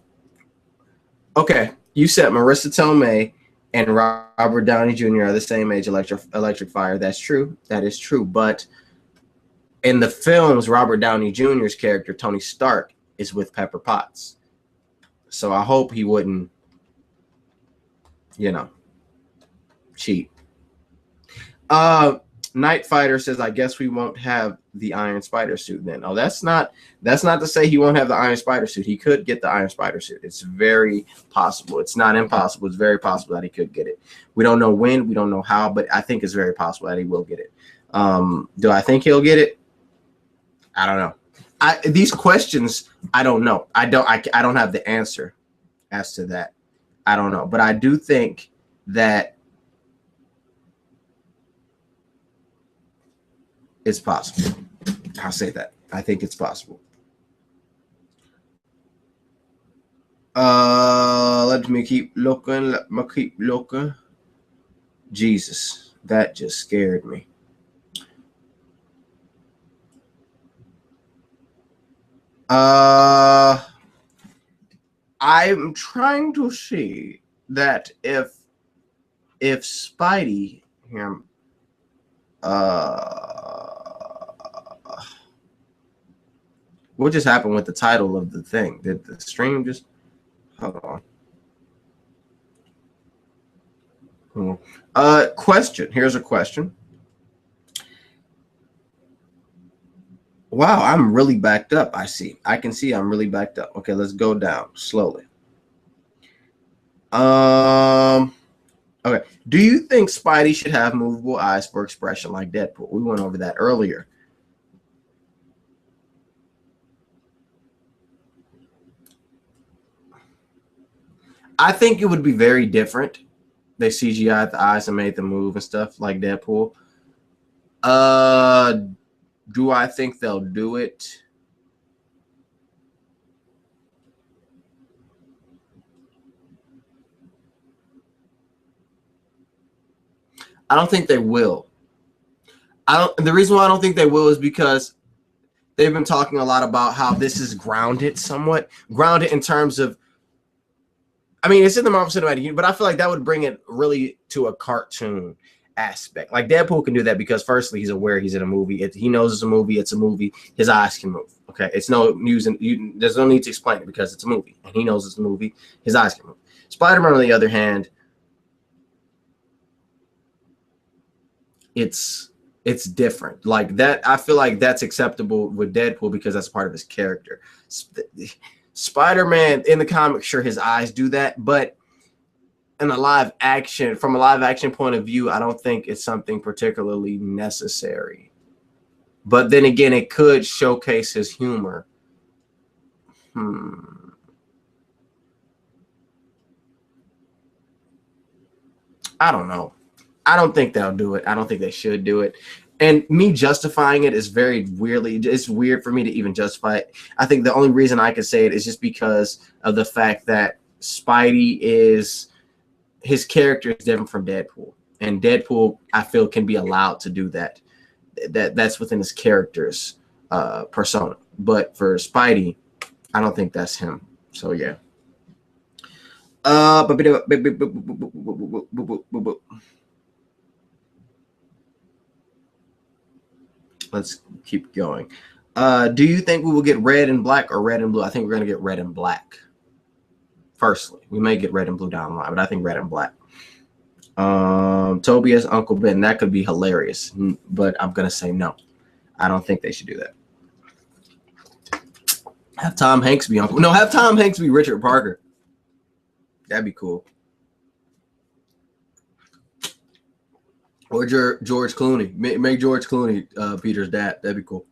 Okay, you said Marissa Tomei and Robert Downey Jr. are the same age. Electric Fire. That's true. That is true. But in the films, Robert Downey Jr.'s character Tony Stark is with Pepper Potts. So I hope he wouldn't, cheat. Night Fighter says, I guess we won't have the Iron Spider suit then. Oh, that's not to say he won't have the Iron Spider suit. He could get the Iron Spider suit. It's very possible. It's not impossible. It's very possible that he could get it. We don't know when, we don't know how, but I think it's very possible that he will get it. Do I think he'll get it? I don't know. These questions, I don't know. I don't have the answer as to that. I don't know. But I do think that it's possible. I'll say that. I think it's possible. Let me keep looking. Jesus, that just scared me. I'm trying to see that if Spidey here, what just happened with the title of the thing? Did the stream just hold on? Question. Here's a question. Wow, I'm really backed up. I can see I'm really backed up. Okay, let's go down slowly. Okay. Do you think Spidey should have movable eyes for expression like Deadpool? We went over that earlier. I think it would be very different. They CGI'd the eyes and made them move and stuff like Deadpool. Do I think they'll do it? I don't think they will. The reason why I don't think they will is because they've been talking a lot about how this is grounded in terms of, I mean, it's in the Marvel Cinematic Universe, but I feel like that would bring it really to a cartoon aspect. Like Deadpool can do that because firstly, he's aware he's in a movie. He knows it's a movie. It's a movie. His eyes can move. Okay, it's no news, and there's no need to explain it because it's a movie, and he knows it's a movie. His eyes can move. Spider-Man, on the other hand, it's different. Like that, I feel like that's acceptable with Deadpool because that's part of his character. Spider-Man in the comics, sure, his eyes do that, but from a live action point of view, I don't think it's something particularly necessary. But then again, it could showcase his humor. I don't know. I don't think they'll do it. I don't think they should do it. And me justifying it is very weirdly, it's weird for me to even justify it. I think the only reason I can say it is just because of the fact that Spidey is, his character is different from Deadpool. And Deadpool, I feel, can be allowed to do that. That's within his character's persona. But for Spidey, I don't think that's him. So yeah. Let's keep going. Do you think we will get red and black or red and blue? I think we're going to get red and black. Firstly, we may get red and blue down the line, but I think red and black. Toby as Uncle Ben, that could be hilarious, but I'm going to say no. I don't think they should do that. Have Tom Hanks be Uncle. No, have Tom Hanks be Richard Parker. That'd be cool. Or George Clooney. Make George Clooney Peter's dad. That'd be cool.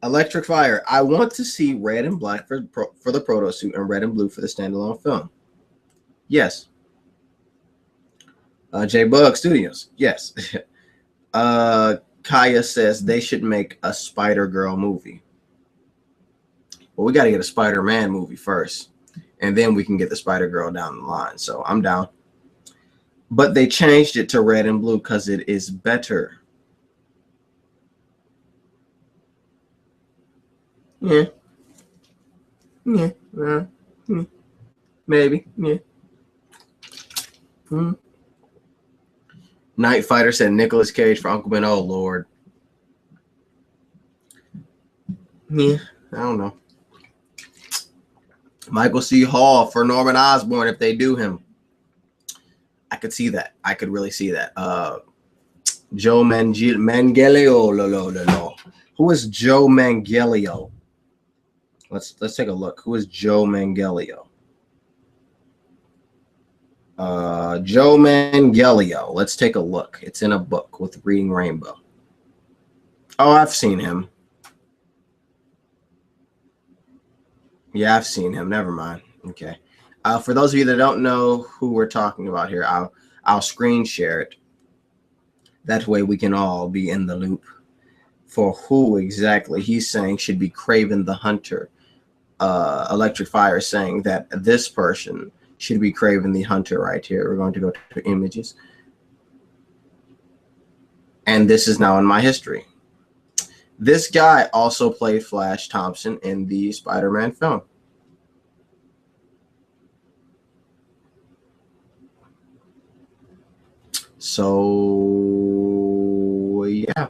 Electric Fire. I want to see red and black for the proto suit and red and blue for the standalone film. Yes. J Bug Studios. Yes. Kaya says they should make a Spider-Girl movie. Well, we got to get a Spider-Man movie first, and then we can get the Spider-Girl down the line. So I'm down. But they changed it to red and blue because it is better. Yeah. Yeah. Maybe. Yeah. Night Fighter said Nicolas Cage for Uncle Ben. Oh, Lord. Yeah. I don't know. Michael C. Hall for Norman Osborn if they do him. I could see that. I could really see that. Joe Manganiello. Who is Joe Manganiello? Let's take a look. Who is Joe Manganiello? Joe Manganiello. Let's take a look. It's in a book with Reading Rainbow. Oh, I've seen him. Yeah, I've seen him. Never mind. Okay. For those of you that don't know who we're talking about here, I'll screen share it. That way we can all be in the loop for who exactly he's saying should be Kraven the Hunter. Electric Fire is saying that this person should be Kraven the Hunter right here. We're going to go to images. And this is now in my history. This guy also played Flash Thompson in the Spider-Man film. So, yeah.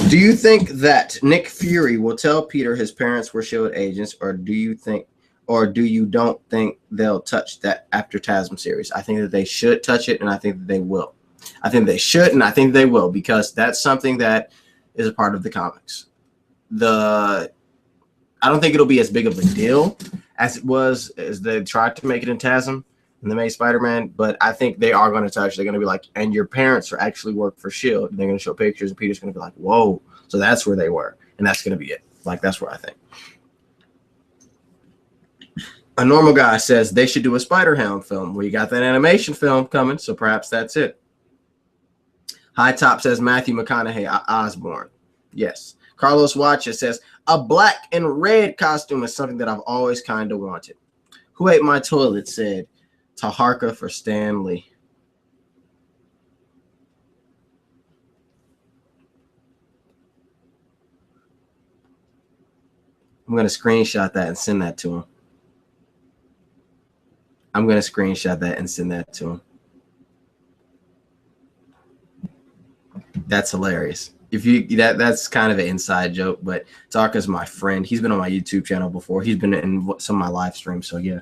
Do you think that Nick Fury will tell Peter his parents were SHIELD agents, or do you don't think they'll touch that after TASM series? I think that they should touch it, and I think that they will. I think they should, and I think they will, because that's something that is a part of the comics. I don't think it'll be as big of a deal as it was as they tried to make it in TASM and they made Spider-Man, but I think they are going to touch. They're going to be like, and your parents are actually work for SHIELD. And they're going to show pictures, and Peter's going to be like, whoa. So that's where they were, and that's going to be it. Like, that's where I think. A normal guy says they should do a Spider-Hound film. We got that animation film coming, so perhaps that's it. High Top says Matthew McConaughey Osborn. Yes. Carlos Watches says a black and red costume is something that I've always kind of wanted. Who Ate My Toilet said Taharka for Stan Lee. I'm going to screenshot that and send that to him. That's hilarious. That's kind of an inside joke, but Tarka's my friend. He's been on my YouTube channel before. He's been in some of my live streams, so yeah.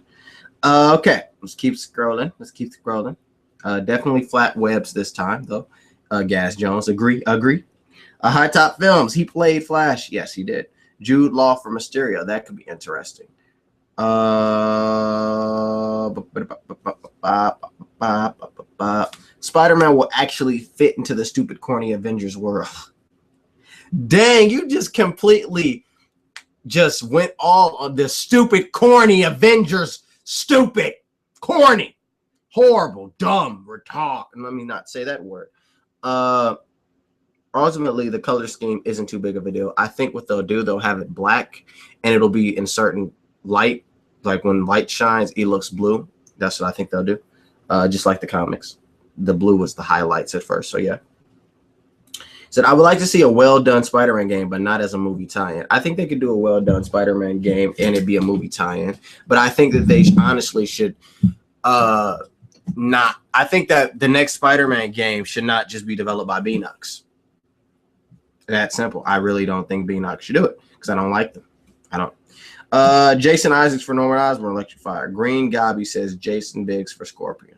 Okay, let's keep scrolling. Definitely flat webs this time, though. Gas Jones, agree. High Top Films, he played Flash. Yes, he did. Jude Law for Mysterio. That could be interesting. Spider-Man will actually fit into the stupid, corny Avengers world. Dang, you just completely just went all on the stupid, corny Avengers Stupid, corny, horrible, dumb, retarded. Let me not say that word. Ultimately, the color scheme isn't too big of a deal. I think what they'll do, they'll have it black, and it'll be in certain light. Like when light shines, it looks blue. That's what I think they'll do. Just like the comics. The blue was the highlights at first. So, yeah. Said, I would like to see a well-done Spider-Man game, but not as a movie tie-in. I think they could do a well-done Spider-Man game and it be a movie tie-in. But I think that they honestly should not. I think that the next Spider-Man game should not just be developed by Beanox. That simple. I really don't think Beanox should do it because I don't like them. I don't. Jason Isaacs for Norman Osborn, Electric Fire. Green Gobby says Jason Biggs for Scorpion.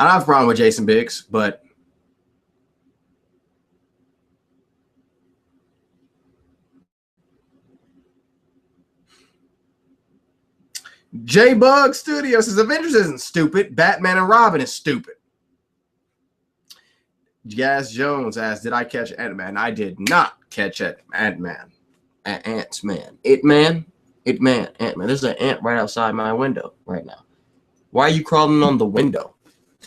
I don't have a problem with Jason Biggs, but J Bug Studio says Avengers isn't stupid. Batman and Robin is stupid. Jazz Jones asks, did I catch Ant-Man? I did not catch Ant-Man. Ant-Man. Ant-Man? Ant-Man. There's an ant right outside my window right now. Why are you crawling on the window?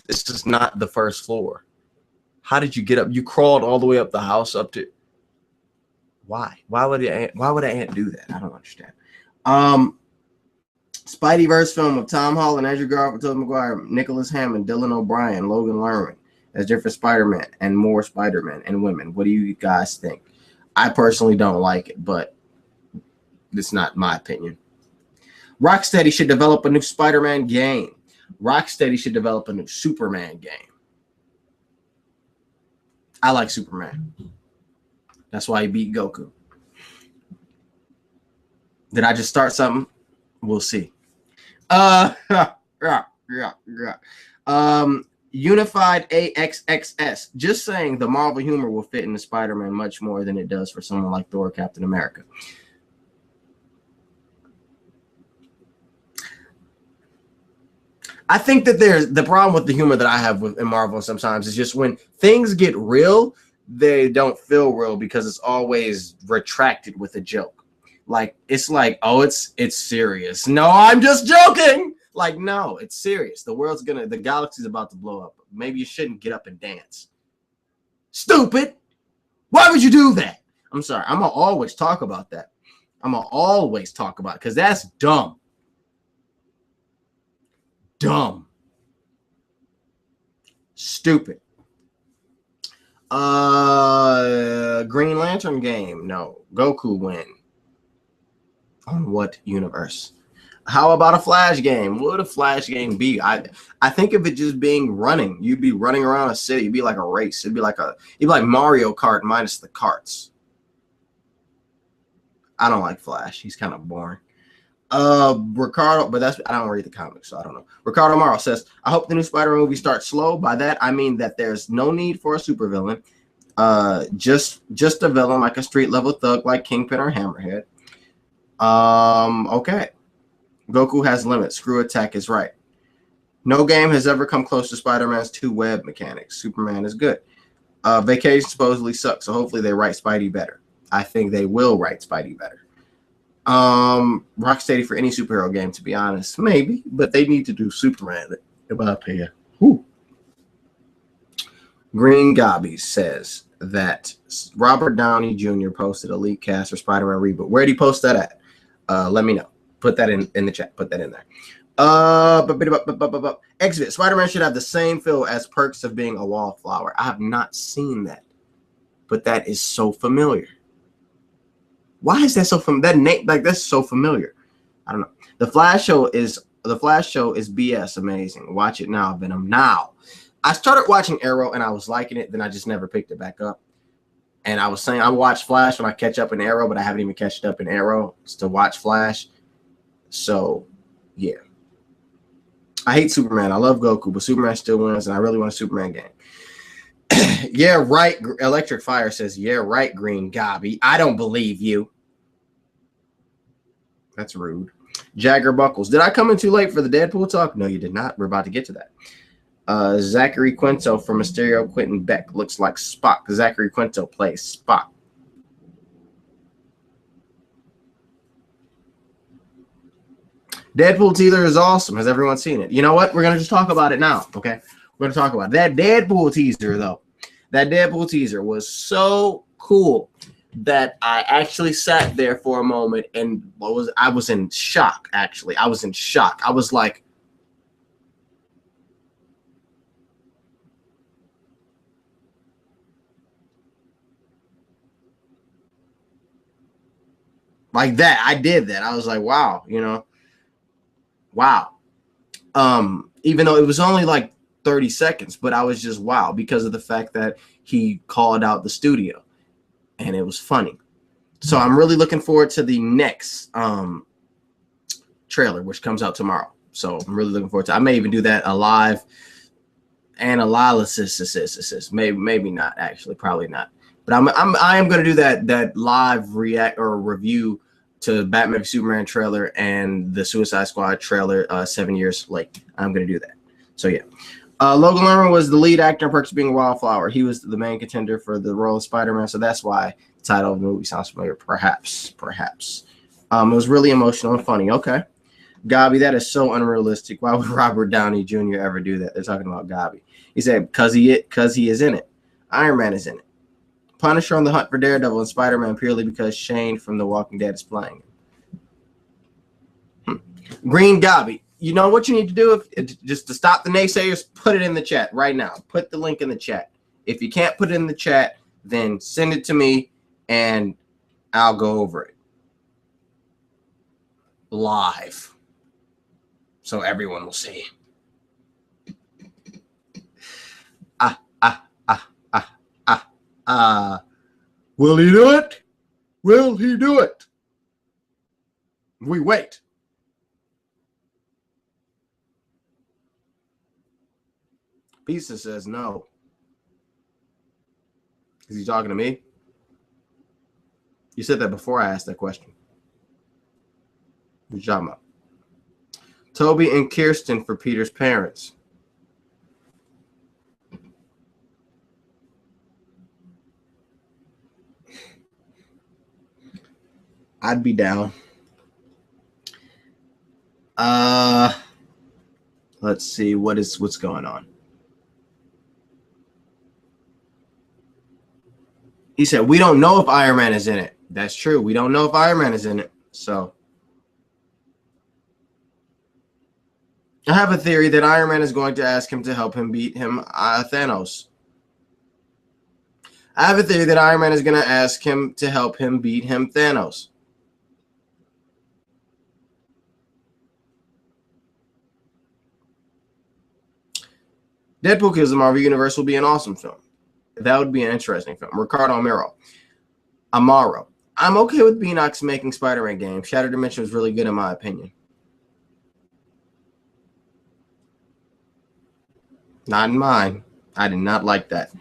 This is not the first floor. How did you get up? You crawled all the way up the house up to. Why? Why would an ant do that? I don't understand. Spideyverse film of Tom Holland, Andrew Garfield, Tobey Maguire, Nicholas Hammond, Dylan O'Brien, Logan Lerman as different Spider-Man and more Spider-Man and women. What do you guys think? I personally don't like it, but it's not my opinion. Rocksteady should develop a new Spider-Man game. Rocksteady should develop a new Superman game. I like Superman. That's why he beat Goku. Did I just start something? We'll see. Unified AXXS. Just saying the Marvel humor will fit into Spider-Man much more than it does for someone like Thor or Captain America. I think that there's the problem with the humor that I have in Marvel sometimes is just when things get real, they don't feel real because it's always retracted with a joke. Like, it's like, oh, it's serious. No, I'm just joking. Like, no, it's serious. The galaxy's about to blow up. Maybe you shouldn't get up and dance. Stupid. Why would you do that? I'm sorry. I'm going to always talk about that. I'm going to always talk about it because that's dumb. Dumb. Stupid. Green Lantern game. No. Goku win. On what universe? How about a Flash game? What would a Flash game be? I think of it just being running. You'd be running around a city. It'd be like a race. It'd be like Mario Kart minus the carts. I don't like Flash. He's kind of boring. Ricardo, but I don't read the comics, so I don't know. Ricardo Morrow says, I hope the new Spider-Man movie starts slow. By that, I mean that there's no need for a supervillain. Just a villain like a street level thug like Kingpin or Hammerhead. Okay. Goku has limits. Screw attack is right. No game has ever come close to Spider-Man's 2 web mechanics. Superman is good. Vacation supposedly sucks, so hopefully they write Spidey better. I think they will write Spidey better. Rocksteady for any superhero game, to be honest, maybe, but they need to do Superman in my opinion. Green Gobby says that Robert Downey Jr. posted a leak cast for Spider-Man reboot. Where did he post that at? Let me know. Put that in the chat. Put that in there. Exhibit. Spider-Man should have the same feel as Perks of Being a Wallflower. I have not seen that, but that is so familiar. Why is that so familiar? That name, like, that's so familiar. I don't know. The Flash show is BS. Amazing. Watch it now, Venom. Now, I started watching Arrow and I was liking it. Then I just never picked it back up. And I was saying I watch Flash when I catch up in Arrow, but I haven't even catched up in Arrow to watch Flash. So, yeah. I hate Superman. I love Goku, but Superman still wins, and I really want a Superman game. Yeah, right. Electric Fire says, yeah, right, Green Gobby. I don't believe you. That's rude. Jagger Buckles. Did I come in too late for the Deadpool talk? No, you did not. We're about to get to that. Zachary Quinto from Mysterio. Quentin Beck looks like Spock. Zachary Quinto plays Spock. Deadpool teaser is awesome. Has everyone seen it? You know what? We're going to just talk about it now, okay? We're going to talk about it. That Deadpool teaser, though. That Deadpool teaser was so cool that I actually sat there for a moment and I was in shock, actually. I was in shock. I was like, that. I did that. I was like, wow, you know. Wow. Even though it was only like 30 seconds, but I was just wow because of the fact that he called out the studio and it was funny. So I'm really looking forward to the next trailer, which comes out tomorrow. So I'm really looking forward to. I may even do that a live analysis. Maybe not, actually, probably not. But I am going to do that live react or review to Batman v Superman trailer and the Suicide Squad trailer 7 years late. I'm going to do that. So yeah. Logan Lerman was the lead actor in Perks of Being a Wildflower. He was the main contender for the role of Spider-Man, so that's why the title of the movie sounds familiar. Perhaps. It was really emotional and funny. Okay. Gabi, that is so unrealistic. Why would Robert Downey Jr. ever do that? They're talking about Gabi. He said, because he is in it. Iron Man is in it. Punisher on the hunt for Daredevil and Spider-Man purely because Shane from The Walking Dead is playing. Green Gabi. You know what you need to do just to stop the naysayers? Put it in the chat right now. Put the link in the chat. If you can't put it in the chat, then send it to me and I'll go over it live so everyone will see. Will he do it? Will he do it? We wait. Pizza says no. Is he talking to me? You said that before I asked that question. What you talking about? Toby and Kirsten for Peter's parents. I'd be down. Let's see what's going on. He said, we don't know if Iron Man is in it. That's true. We don't know if Iron Man is in it. So I have a theory that Iron Man is going to ask him to help him beat him Thanos. I have a theory that Iron Man is going to ask him to help him beat him Thanos. Deadpool Kills the Marvel Universe will be an awesome film. That would be an interesting film. Ricardo Amaro. I'm okay with Beanox making Spider-Man games. Shattered Dimension was really good in my opinion. Not in mine. I did not like that.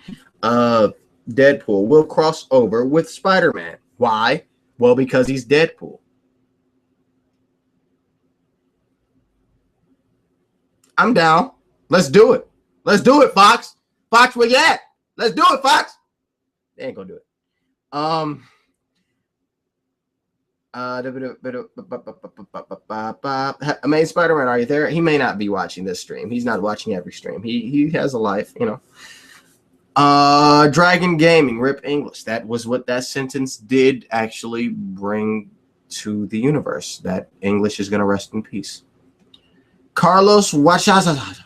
Deadpool will cross over with Spider-Man. Why? Well, because he's Deadpool. I'm down. Let's do it. Let's do it, Fox. Fox, where you at? Let's do it, Fox. They ain't gonna do it. Amazing Spider-Man, are you there? He may not be watching this stream. He's not watching every stream. He has a life, you know. Dragon Gaming, Rip English. That was what that sentence did actually bring to the universe. That English is gonna rest in peace. Carlos Wachaza.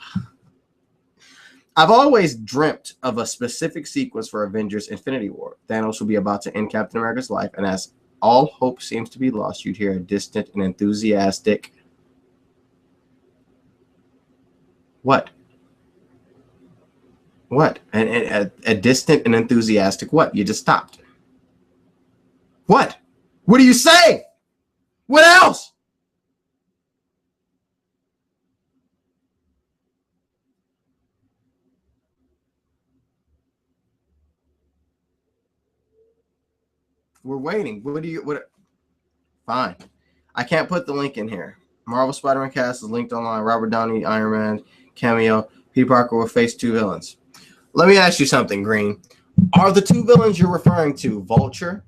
I've always dreamt of a specific sequence for Avengers Infinity War. Thanos will be about to end Captain America's life, and as all hope seems to be lost, you'd hear a distant and enthusiastic... What? What? A distant and enthusiastic what? You just stopped. What? What do you say? What else? We're waiting. What? Fine. I can't put the link in here. Marvel Spider-Man cast is linked online. Robert Downey, Iron Man, Cameo. Peter Parker will face 2 villains. Let me ask you something, Green. Are the 2 villains you're referring to Vulture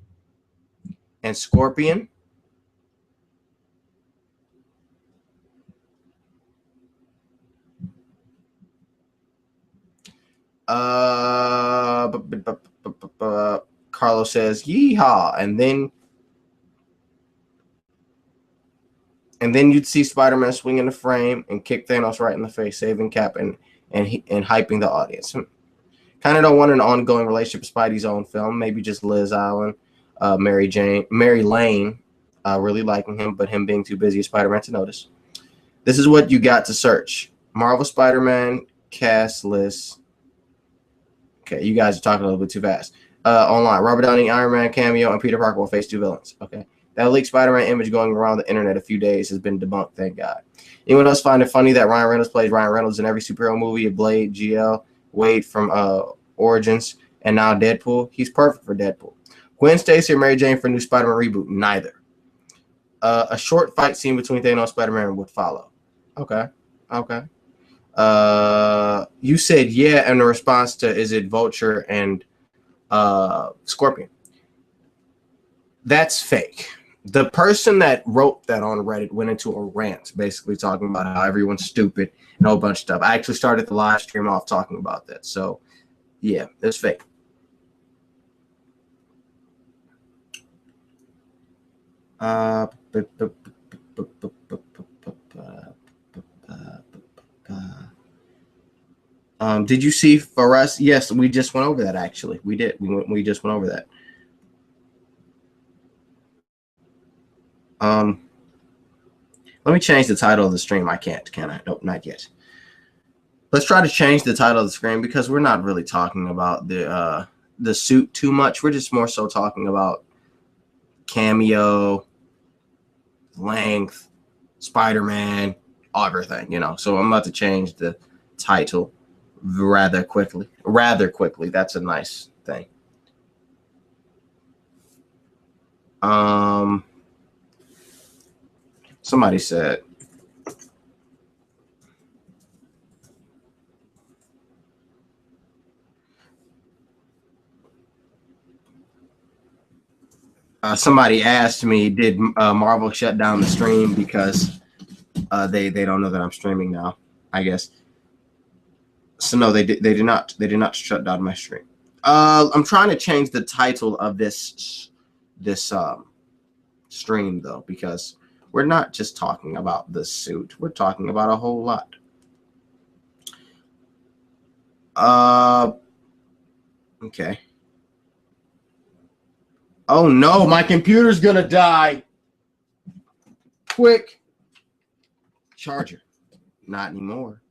and Scorpion? Carlos says, yeehaw. And then you'd see Spider-Man swing in the frame and kick Thanos right in the face, saving Cap and hyping the audience. Kind of don't want an ongoing relationship with Spidey's own film. Maybe just Liz Allen, Mary Lane, really liking him, but him being too busy as Spider-Man to notice. This is what you got to search. Marvel Spider-Man cast list. Okay, you guys are talking a little bit too fast. Online, Robert Downey, Iron Man, Cameo, and Peter Parker will face 2 villains. Okay. That leaked Spider-Man image going around the internet a few days has been debunked, thank God. Anyone else find it funny that Ryan Reynolds plays Ryan Reynolds in every superhero movie? Blade, GL, Wade from Origins, and now Deadpool? He's perfect for Deadpool. Gwen Stacy or Mary Jane for new Spider-Man reboot? Neither. A short fight scene between Thanos and Spider-Man would follow. Okay. You said yeah in response to is it Vulture and Scorpion? That's fake. The person that wrote that on Reddit went into a rant basically talking about how everyone's stupid and a whole bunch of stuff. I actually started the live stream off talking about that. So, yeah, it's fake. Did you see for us? Yes, we just went over that, actually. We did. We just went over that. Let me change the title of the stream. I can't, can I? Nope, not yet. Let's try to change the title of the stream because we're not really talking about the suit too much. We're just more so talking about Cameo, length, Spider-Man, everything, you know. So I'm about to change the title rather quickly. That's a nice thing. Somebody said somebody asked me, did Marvel shut down the stream because they don't know that I'm streaming now, I guess. So no, they did not shut down my stream. I'm trying to change the title of this stream though, because we're not just talking about the suit. We're talking about a whole lot. Okay. Oh no, my computer's gonna die. Quick. Charger. Not anymore.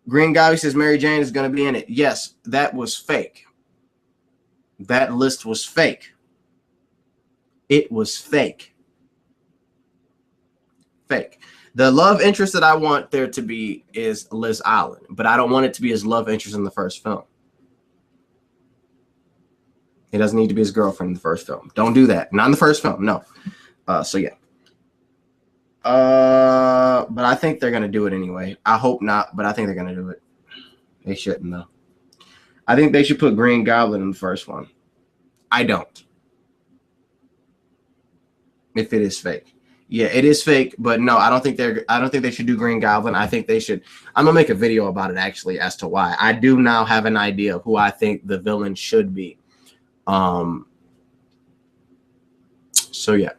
Green Guy says Mary Jane is gonna be in it. Yes, that was fake. That list was fake. It was fake. Fake. The love interest that I want there to be is Liz Allen, but I don't want it to be his love interest in the first film. It doesn't need to be his girlfriend in the first film. Don't do that. Not in the first film. No. So yeah. But I think they're gonna do it anyway. I hope not, but I think they're gonna do it. They shouldn't though. I think they should put Green Goblin in the first one. I don't. If it is fake. Yeah, it is fake, but no, I don't think they should do Green Goblin. I think they should. I'm gonna make a video about it actually as to why. I do now have an idea of who I think the villain should be. So yeah,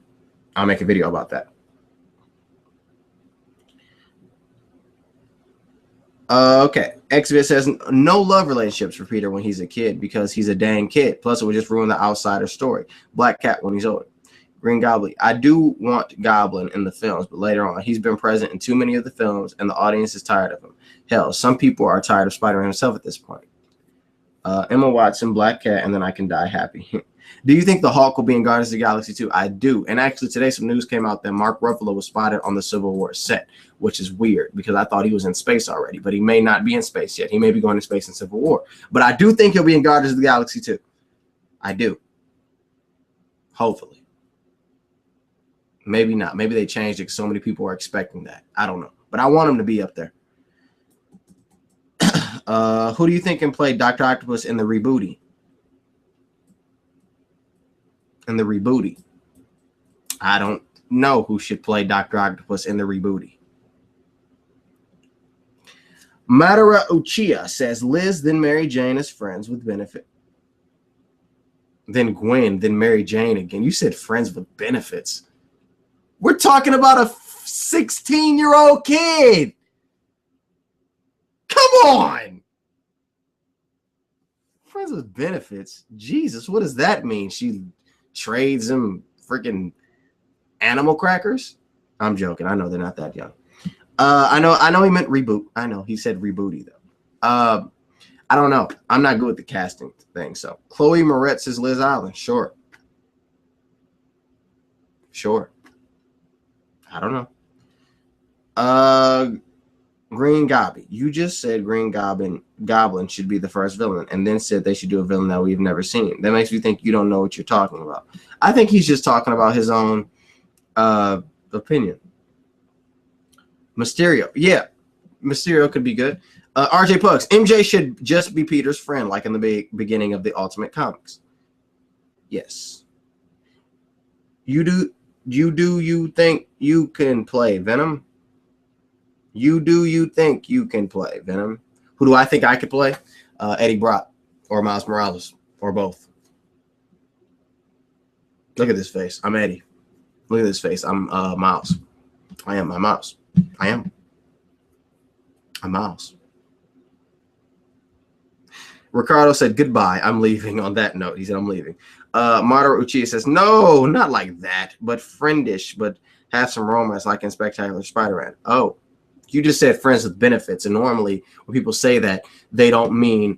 I'll make a video about that. Okay. Xvid says no love relationships for Peter when he's a kid because he's a dang kid. Plus, it would just ruin the outsider story. Black Cat when he's older. Green Goblin. I do want Goblin in the films, but later on, he's been present in too many of the films, and the audience is tired of him. Hell, some people are tired of Spider-Man himself at this point. Emma Watson, Black Cat, and then I can die happy. Do you think the Hulk will be in Guardians of the Galaxy 2? I do. And actually, today some news came out that Mark Ruffalo was spotted on the Civil War set, which is weird because I thought he was in space already, but he may not be in space yet. He may be going to space in Civil War. But I do think he'll be in Guardians of the Galaxy 2. I do. Hopefully. Maybe not. Maybe they changed it because so many people are expecting that. I don't know. But I want him to be up there. Who do you think can play Dr. Octopus in the rebooty? In the rebooty. I don't know who should play Dr. Octopus in the rebooty. Madara Uchiha says Liz, then Mary Jane as friends with benefit. Then Gwen, then Mary Jane again. You said friends with benefits. We're talking about a 16-year-old kid. Come on. Friends with benefits. Jesus, what does that mean? She trades him freaking animal crackers? I'm joking. I know they're not that young. I know he meant reboot. I know he said rebooty though. I don't know. I'm not good with the casting thing. So Chloe Moretz is Liz Island. Sure. I don't know. Green Goblin. You just said Green Goblin should be the first villain, and then said they should do a villain that we've never seen. That makes me think you don't know what you're talking about. I think he's just talking about his own opinion. Mysterio. Yeah. Mysterio could be good. RJ Pugs. MJ should just be Peter's friend, like in the beginning of the Ultimate Comics. Yes. You think you can play Venom? You think you can play Venom? Who do I think I could play? Eddie Brock or Miles Morales or both. Look at this face. I'm Eddie. Look at this face. I'm Miles. I'm Miles. I'm Miles. Ricardo said goodbye. I'm leaving on that note. He said I'm leaving. Madara Uchiha says no, not like that, but friendish, but have some romance like in Spectacular Spider-Man. Oh, you just said friends with benefits, and normally when people say that, they don't mean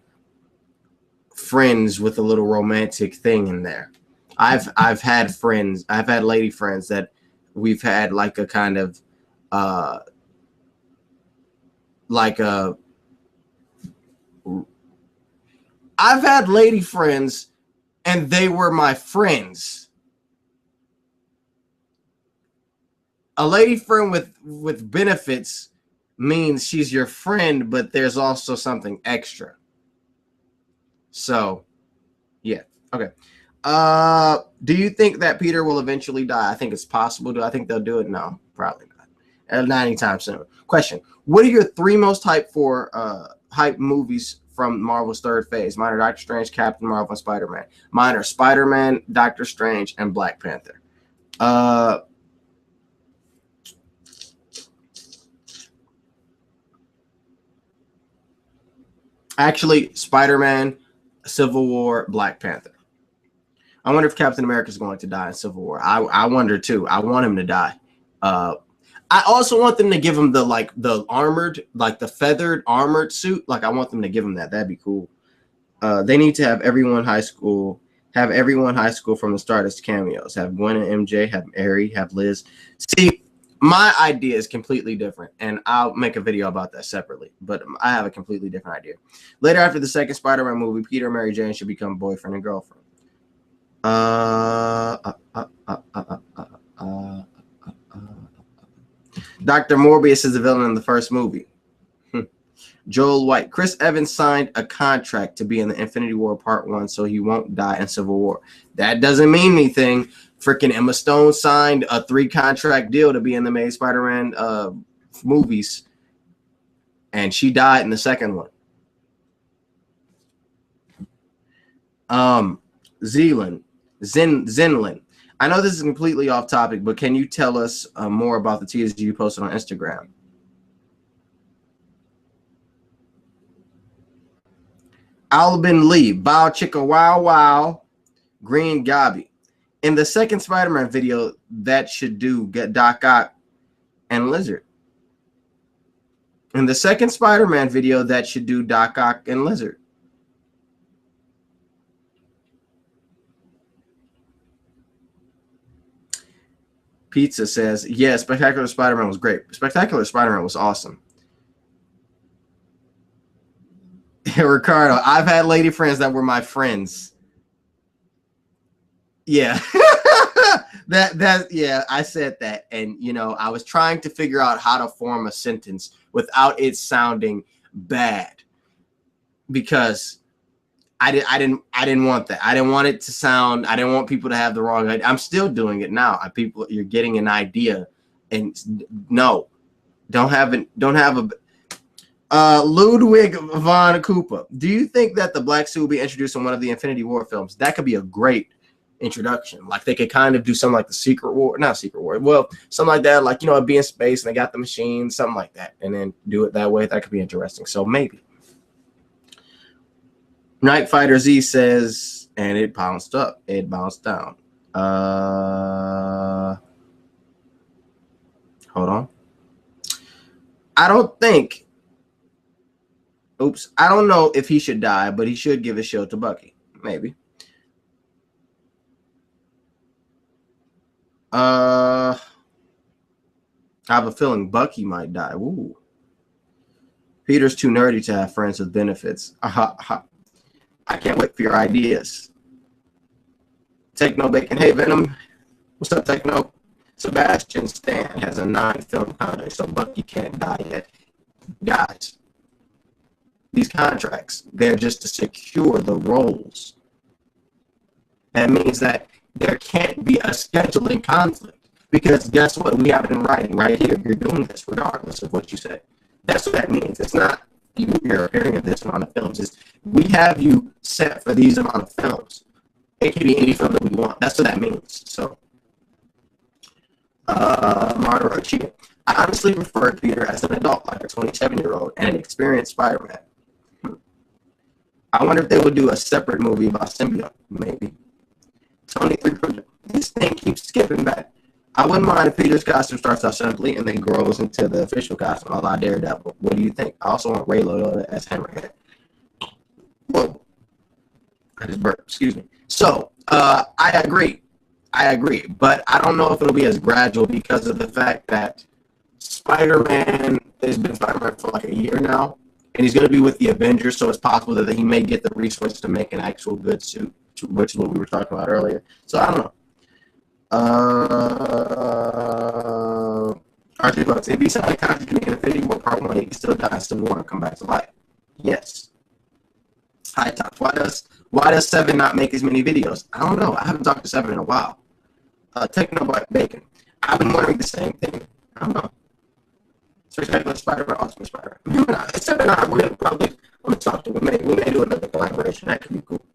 friends with a little romantic thing in there. I've had friends, I've had lady friends that we've had like a kind of I've had lady friends and they were my friends. A lady friend with benefits means she's your friend, but there's also something extra. So, yeah. Okay. Do you think that Peter will eventually die? I think it's possible. Do I think they'll do it? No, probably not. Not anytime soon. Question. What are your three most hype movies from Marvel's third phase? Mine are Doctor Strange, Captain Marvel, and Spider-Man. Mine are Spider-Man, Doctor Strange, and Black Panther. Actually, Spider-Man, Civil War, Black Panther. I wonder if Captain America is going to die in Civil War. I wonder too. I want him to die. I also want them to give him the armored, like the feathered armored suit. Like I want them to give him that. That'd be cool. They need to have everyone high school from the start as cameos. Have Gwen and MJ, have Mary, have Liz. See, my idea is completely different, and I'll make a video about that separately. But I have a completely different idea. Later, after the second Spider-Man movie, Peter and Mary Jane should become boyfriend and girlfriend. Dr. Morbius is the villain in the first movie. Joel White. Chris Evans signed a contract to be in the Infinity War Part 1, so he won't die in Civil War. That doesn't mean anything. Freaking Emma Stone signed a 3-contract deal to be in the May Spider-Man movies, and she died in the second one. Zenlin. I know this is completely off topic, but can you tell us more about the teasers you posted on Instagram? Albin Lee, Bow Chicka Wow Wow, Green Gobby. In the second Spider-Man video, that should do get Doc Ock and Lizard. In the second Spider-Man video, that should do Doc Ock and Lizard. Pizza says, yeah, Spectacular Spider-Man was great. Spectacular Spider-Man was awesome. Ricardo, I've had lady friends that were my friends. Yeah. Yeah, I said that, and you know, I was trying to figure out how to form a sentence without it sounding bad, because I didn't want that. I didn't want it to sound. I didn't want people to have the wrong idea. I'm still doing it now. You're getting an idea, and no, don't have a. Ludwig von Koopa. Do you think that the black suit will be introduced in one of the Infinity War films? That could be a great introduction. Like they could kind of do something like the Secret War, not Secret War. Well, something like that. Like, you know, it'd be in space and they got the machine, something like that, and then do it that way. That could be interesting. So maybe. Night Fighter Z says, and it bounced up. It bounced down. Hold on. I don't think. Oops. I don't know if he should die, but he should give his shield to Bucky. Maybe. I have a feeling Bucky might die. Ooh. Peter's too nerdy to have friends with benefits. I can't wait for your ideas. Techno Bacon. Hey, Venom. What's up, Techno? Sebastian Stan has a 9-film contract, so Bucky can't die yet. Guys, these contracts, they're just to secure the roles. That means that there can't be a scheduling conflict, because guess what? We have it in writing right here. You're doing this regardless of what you say. That's what that means. It's not you're appearing in this amount of films. It's we have you set for these amount of films. It can be any film that we want. That's what that means. So, Marta Chia. I honestly prefer Peter as an adult, like a 27-year-old, and an experienced Spider-Man. I wonder if they would do a separate movie about symbiote. Maybe. Tony 3. This thing keeps skipping back. I wouldn't mind if Peter's costume starts out simply and then grows into the official costume, a la Daredevil. What do you think? I also want Ray Liotta as Hammerhead. Whoa. I just burped. Excuse me. So, I agree. But I don't know if it'll be as gradual because of the fact that Spider-Man has been Spider-Man for like a year now, and he's going to be with the Avengers, so it's possible that he may get the resources to make an actual good suit, which is what we were talking about earlier. So, I don't know. RJ Bucks, if he sounds like Constantine in Infinity War Part 1, he can still die and still want to come back to life. Yes. High Tops. Why does Seven not make as many videos? I don't know. I haven't talked to Seven in a while. Techno Black Bacon. I've been wondering the same thing. I don't know. Spectacular Spider-Man, Ultimate Spider-Man. Seven and I will probably talk to him. We may do another collaboration. That could be cool.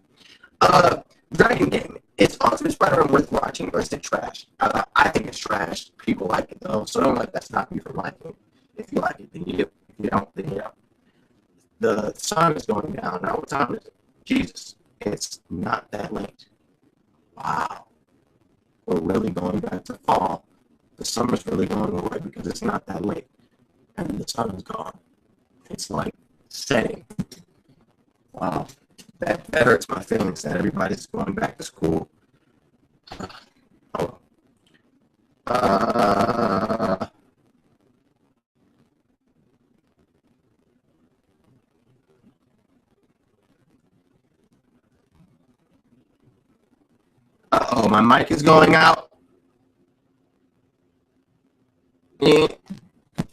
Dragon Game. Is Ultimate Spider-Man worth watching, or is it trash? I think it's trash. People like it though, so don't let that stop you from liking it. If you like it, then you do. If you don't, then you don't. The sun is going down now. What time is it? Jesus, it's not that late. Wow, we're really going back to fall. The summer's really going away because it's not that late, and the sun is gone. It's like setting. Wow. That hurts my feelings that everybody's going back to school. Uh-oh, my mic is going out.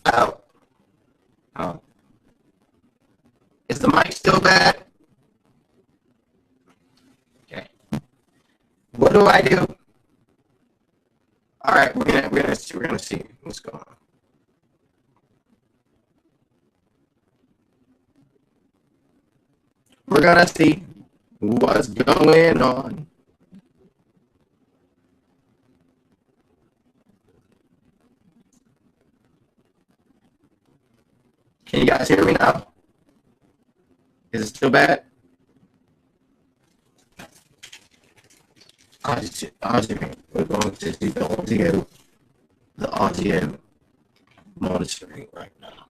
Out. Oh. Is the mic still bad? What do I do? All right, we're gonna see what's going on. We're gonna see what's going on. Can you guys hear me now? Is it still bad? We're going to see the audio monitoring right now.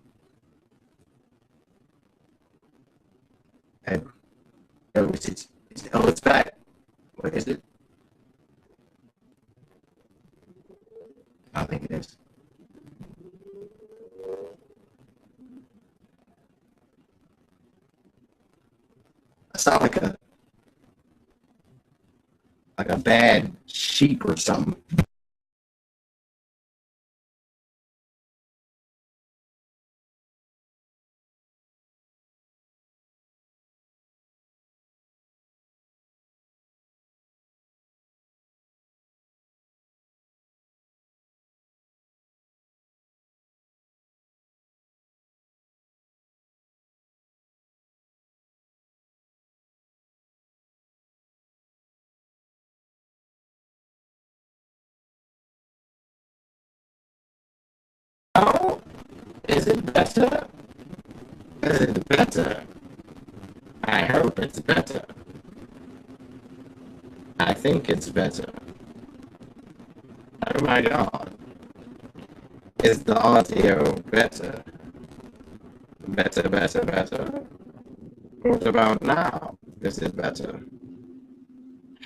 And it's back. What is it? I think it is. I sound like a bad sheep or something. Oh, is it better? Is it better? I hope it's better. I think it's better. Oh my god. Is the audio better? Better, better, better. What about now? This is better.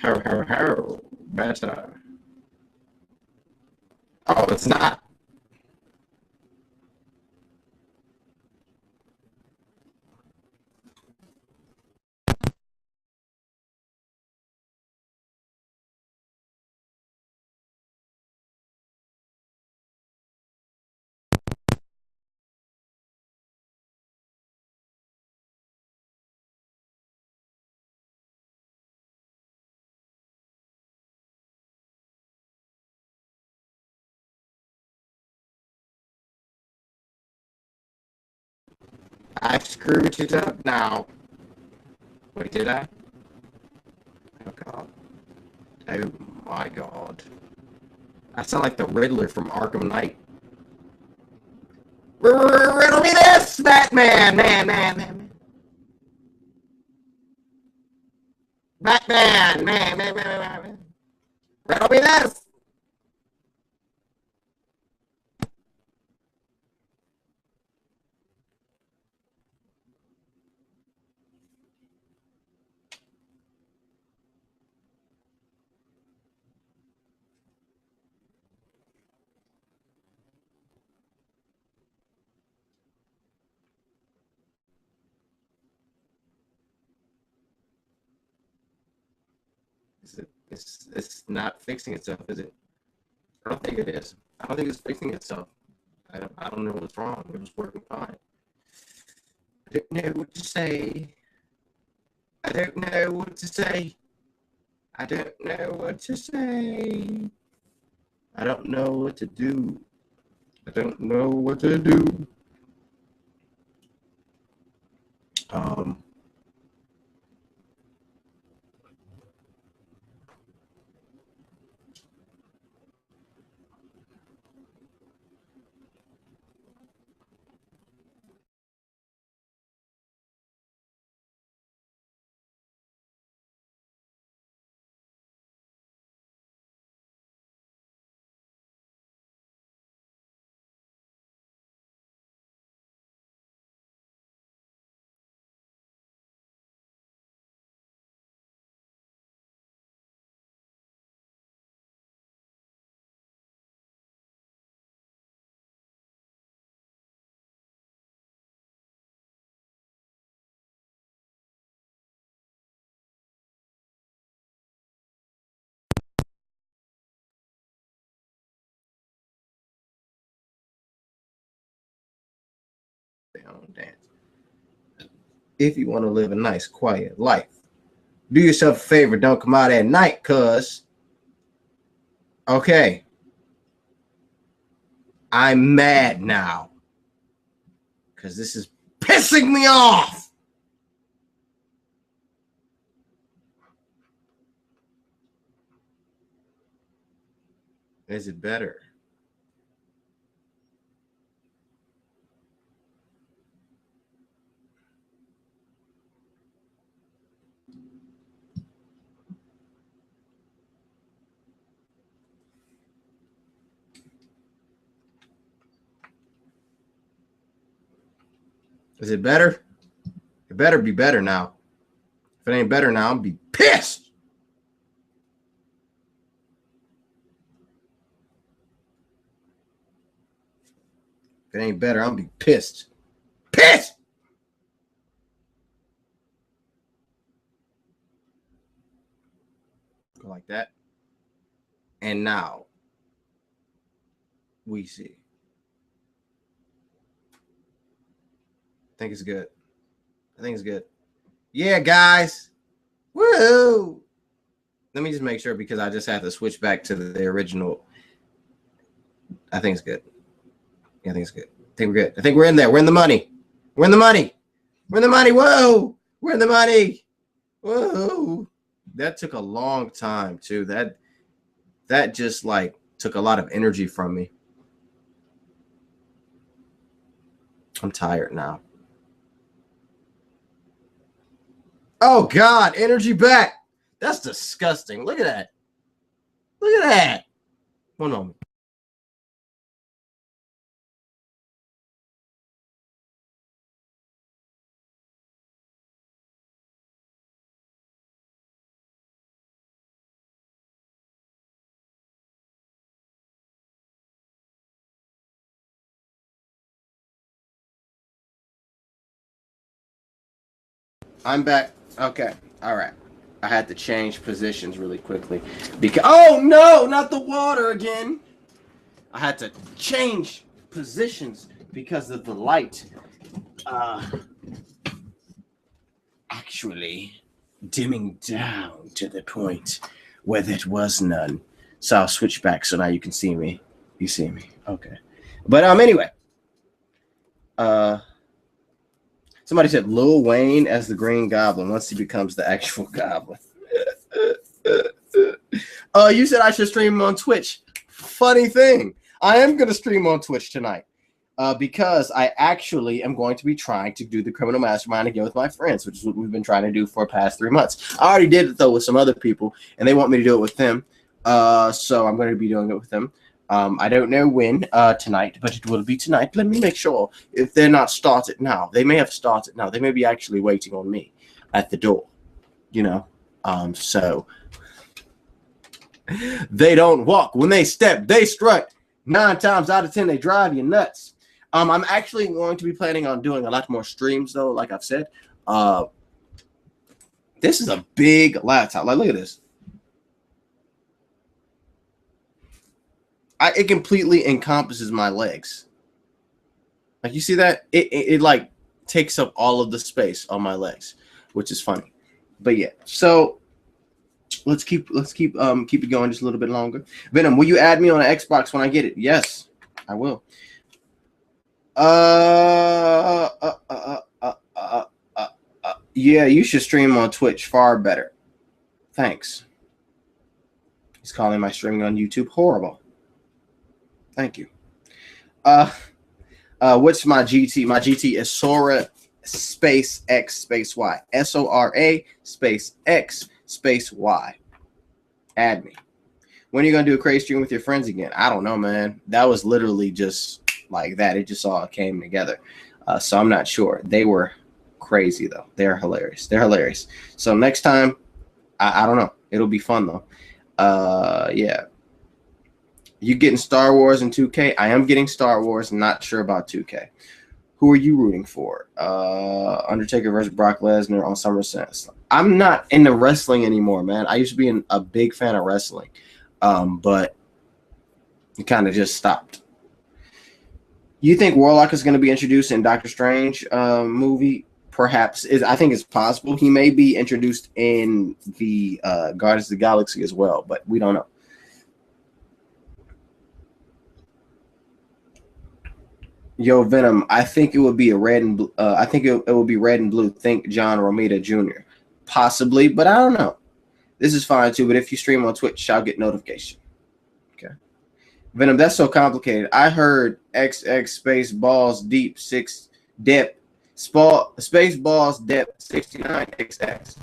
Ho, ho, ho. Better. Oh, it's not. I've screwed it up now. Wait, did I? Oh god. Oh my god. I sound like the Riddler from Arkham Knight. Riddle me this, Batman! Man. Batman! Man. Riddle me this! It's not fixing itself, is it? I don't think it is. I don't think it's fixing itself. I don't know what's wrong. It was working fine. I don't know what to say. I don't know what to say. I don't know what to say. I don't know what to do. I don't know what to do. Dance. If you want to live a nice, quiet life, do yourself a favor. Don't come out at night, cuz. Okay. I'm mad now. Because this is pissing me off. Is it better? Is it better? It better be better now. If it ain't better now, I'm be pissed. If it ain't better, I'm be pissed. Pissed! Go like that. And now we see. I think it's good. I think it's good. Yeah, guys. Woo! Let me just make sure because I just have to switch back to the original. I think it's good. Yeah, I think it's good. I think we're good. I think we're in there. We're in the money. We're in the money. We're in the money. Whoa! We're in the money. Whoa! That took a long time too. That just like took a lot of energy from me. I'm tired now. Oh God, energy back. That's disgusting. Look at that. Look at that. Hold on. I'm back. Okay. All right. I had to change positions really quickly because oh no, not the water again. I had to change positions because of the light actually dimming down to the point where there was none. So I'll switch back so now you can see me. You see me. Okay. But anyway. Somebody said Lil Wayne as the Green Goblin once he becomes the actual Goblin. You said I should stream on Twitch. Funny thing, I am going to stream on Twitch tonight because I actually am going to be trying to do the Criminal Mastermind again with my friends, which is what we've been trying to do for the past 3 months. I already did it, though, with some other people, and they want me to do it with them. So I'm going to be doing it with them. I don't know when tonight, but it will be tonight. Let me make sure if they're not started now. They may have started now. They may be actually waiting on me at the door, you know. So they don't walk. When they step, they strut. 9 times out of 10, they drive you nuts. I'm actually going to be planning on doing a lot more streams, though, like I've said. This is a big laptop. Like, look at this. It completely encompasses my legs. Like you see that? It like takes up all of the space on my legs, which is funny. But yeah, so let's keep it going just a little bit longer. Venom, will you add me on an Xbox when I get it? Yes, I will. Yeah, you should stream on Twitch. Far better. Thanks. He's calling my streaming on YouTube horrible. Thank you. What's my GT? My GT is Sora space X space Y. SORA space X space Y. Add me. When are you gonna do a crazy stream with your friends again? I don't know, man. That was literally just like that. It just all came together. So I'm not sure. They were crazy though. They're hilarious. They're hilarious. So next time, I don't know. It'll be fun though. Yeah. You getting Star Wars in 2K? I am getting Star Wars. Not sure about 2K. Who are you rooting for? Undertaker versus Brock Lesnar on SummerSlam. I'm not into wrestling anymore, man. I used to be a big fan of wrestling, but it kind of just stopped. You think Warlock is going to be introduced in Doctor Strange movie? Perhaps. I think it's possible. He may be introduced in the Guardians of the Galaxy as well, but we don't know. Yo, Venom, I think it would be a red and blue. I think it will be red and blue. Think John Romita Jr. Possibly, but I don't know. This is fine too, but if you stream on Twitch, I'll get notification. Okay. Venom, that's so complicated. I heard XX space balls deep 6 depth space balls depth 69 XX.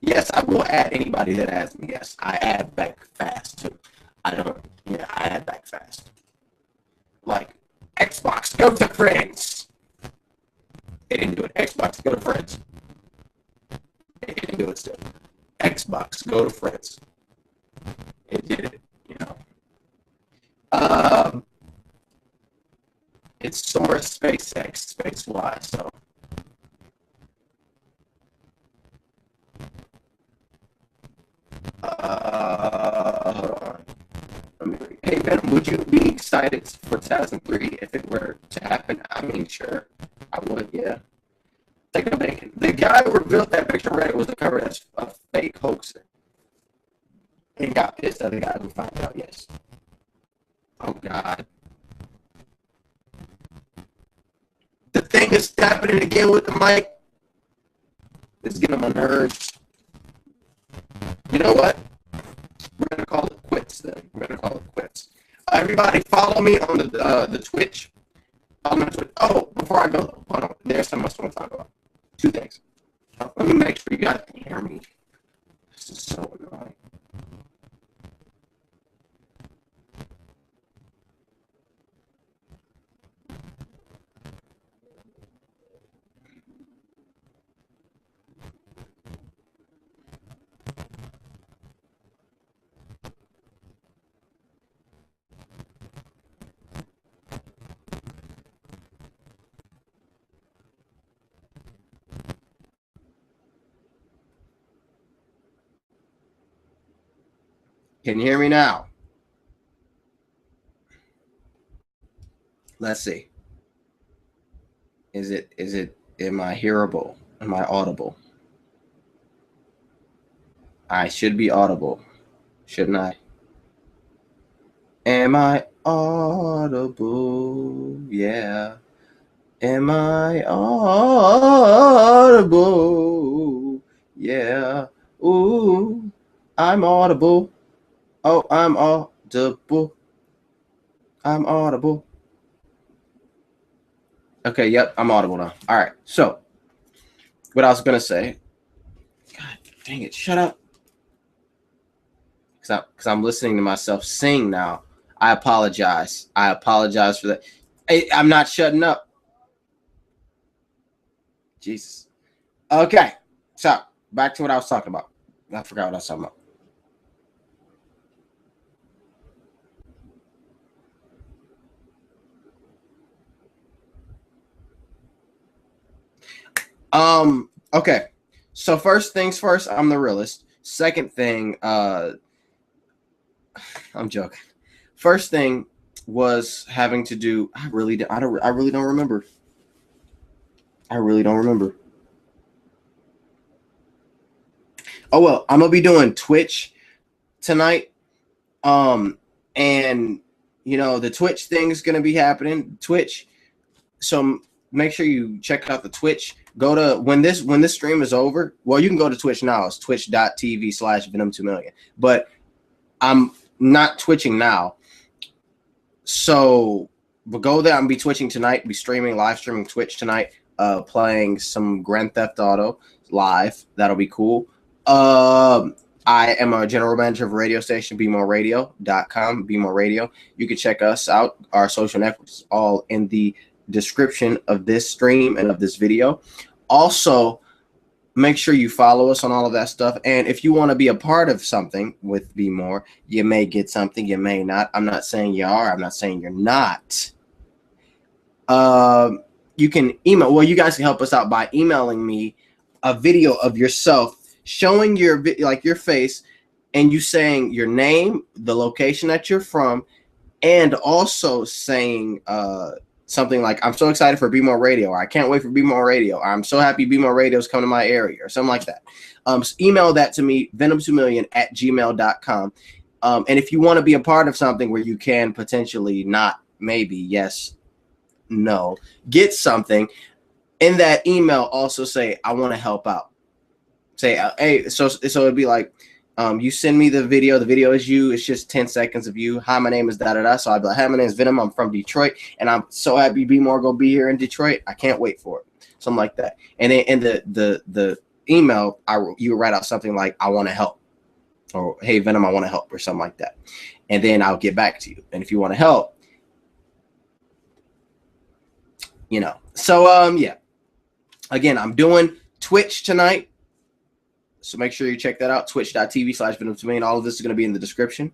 Yes, I will add anybody that adds me. Yes, I add back fast too. I add back fast. Like Xbox, go to friends. They didn't do it. Xbox, go to friends. They didn't do it still. Xbox, go to friends. It did it, you know. it's somewhere SpaceX, space Y. So. Hold on. Hey, Venom, would you be excited for 2003 if it were to happen? I mean, sure, I would, yeah. Take a bacon. The guy who revealed that picture on Reddit was discovered as a fake hoaxer. He got pissed at the guy who found out, yes. Oh, God. The thing is happening again with the mic. It's getting on my nerves. You know what? We're going to call it quits then. We're going to call it quits. Everybody follow me on the Twitch. Oh, before I go, hold on. There's something else I want to talk about. Two things. Let me make sure you guys can hear me. This is so annoying. Can you hear me now? Let's see. Am I hearable? Am I audible? I should be audible, shouldn't I? Am I audible? Yeah. Am I audible? Yeah. Ooh, I'm audible. Oh, I'm audible. I'm audible. Okay, yep, I'm audible now. All right, so what I was going to say, God dang it, shut up. Because I'm listening to myself sing now. I apologize. I apologize for that. I'm not shutting up. Jesus. Okay, so back to what I was talking about. I forgot what I was talking about. Okay. So first things first, I'm the realist. Second thing, I'm joking. First thing was having to do. I really don't remember. I really don't remember. Oh well, I'm gonna be doing Twitch tonight. And you know the Twitch thing is gonna be happening. Twitch. So make sure you check out the Twitch. Go to when this stream is over. Well, you can go to Twitch now. It's twitch.tv/Venom2million. But I'm not twitching now. So we'll go there. I'm be twitching tonight. Be live streaming Twitch tonight. Playing some Grand Theft Auto live. That'll be cool. I am a general manager of a radio station, BeMoorRadio.com. Be-Moor Radio. You can check us out. Our social networks all in the description of this stream and of this video. Also, make sure you follow us on all of that stuff. And if you want to be a part of something with Be-Moor, you may get something, you may not. I'm not saying you are. I'm not saying you're not. You can email. Well, you guys can help us out by emailing me a video of yourself showing your face and you saying your name, the location that you're from, and also saying something like, I'm so excited for Be-Moor Radio, or I can't wait for Be-Moor Radio, or I'm so happy Be-Moor Radio is coming to my area, or something like that. Email that to me, venom2million@gmail.com. And if you want to be a part of something where you can potentially not, maybe, yes, no, get something, in that email also say, I want to help out. Say, hey, so it'd be like, you send me the video is you, it's just 10 seconds of you. Hi, my name is da-da-da. So I'd be like, hi, my name is Venom, I'm from Detroit, and I'm so happy Be-Moor gonna be here in Detroit. I can't wait for it. Something like that. And then in the email, you would write out something like, I want to help, or hey, Venom, I want to help, or something like that. And then I'll get back to you. And if you want to help, you know. So yeah. Again, I'm doing Twitch tonight. So make sure you check that out, twitch.tv/Venom2million. All of this is going to be in the description.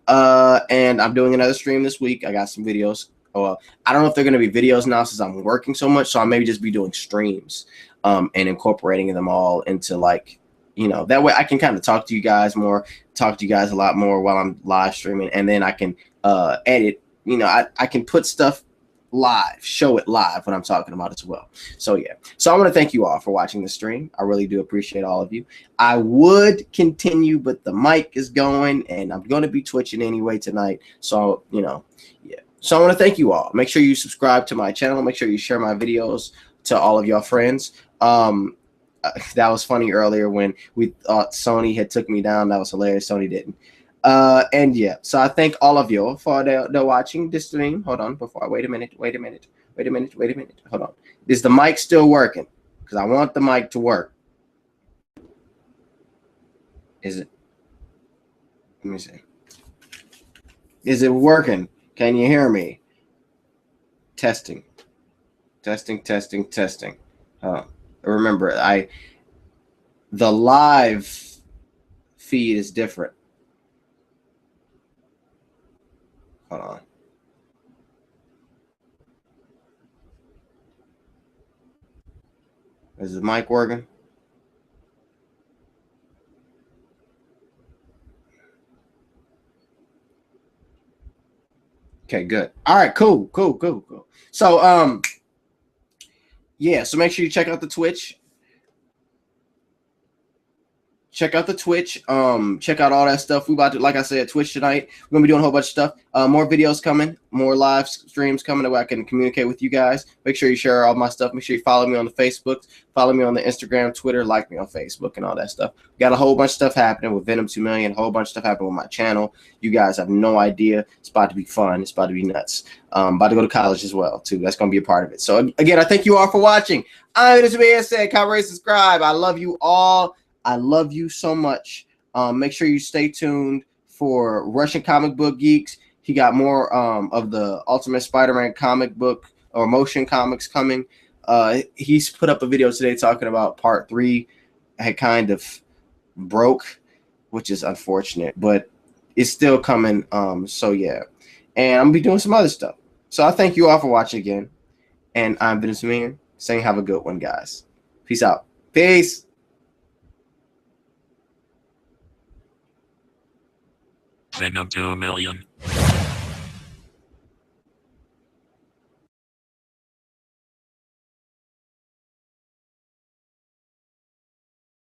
And I'm doing another stream this week. I got some videos well, I don't know if they're going to be videos now since I'm working so much. So I maybe just be doing streams and incorporating them all into like, you know, that way I can kind of talk to you guys more, talk to you guys a lot more while I'm live streaming. And then I can edit, you know, I can put stuff live, show it live when I'm talking about it as well. So yeah, so I want to thank you all for watching the stream. I really do appreciate all of you. I would continue, but the mic is going and I'm going to be twitching anyway tonight. So, you know, yeah. So I want to thank you all. Make sure you subscribe to my channel. Make sure you share my videos to all of your friends. That was funny earlier when we thought Sony had took me down. That was hilarious. Sony didn't. And yeah, so I thank all of you for the watching this stream. Hold on, before I wait a minute. Hold on. Is the mic still working? Because I want the mic to work. Is it? Let me see. Is it working? Can you hear me? Testing. Remember, the live feed is different. Hold on. Is the mic working? Okay, good. All right, cool. So, yeah, so make sure you check out the Twitch. Check out the Twitch. Check out all that stuff. We about to, like I said, Twitch tonight. We're gonna be doing a whole bunch of stuff. More videos coming, more live streams coming that way I can communicate with you guys. Make sure you share all my stuff. Make sure you follow me on the Facebook, follow me on the Instagram, Twitter, like me on Facebook and all that stuff. We got a whole bunch of stuff happening with Venom 2 million, a whole bunch of stuff happening with my channel. You guys have no idea. It's about to be fun. It's about to be nuts. About to go to college as well, too. That's gonna be a part of it. So again, I thank you all for watching. I'm this man said, comment, subscribe. I love you all. I love you so much. Make sure you stay tuned for Russian Comic Book Geeks. He got more of the Ultimate Spider-Man comic book or motion comics coming. He's put up a video today talking about part 3 had kind of broke, which is unfortunate, but it's still coming. So yeah, and I'm gonna be doing some other stuff. So I thank you all for watching again. And I'm Venom saying have a good one, guys. Peace out. Peace. Venom 2 million.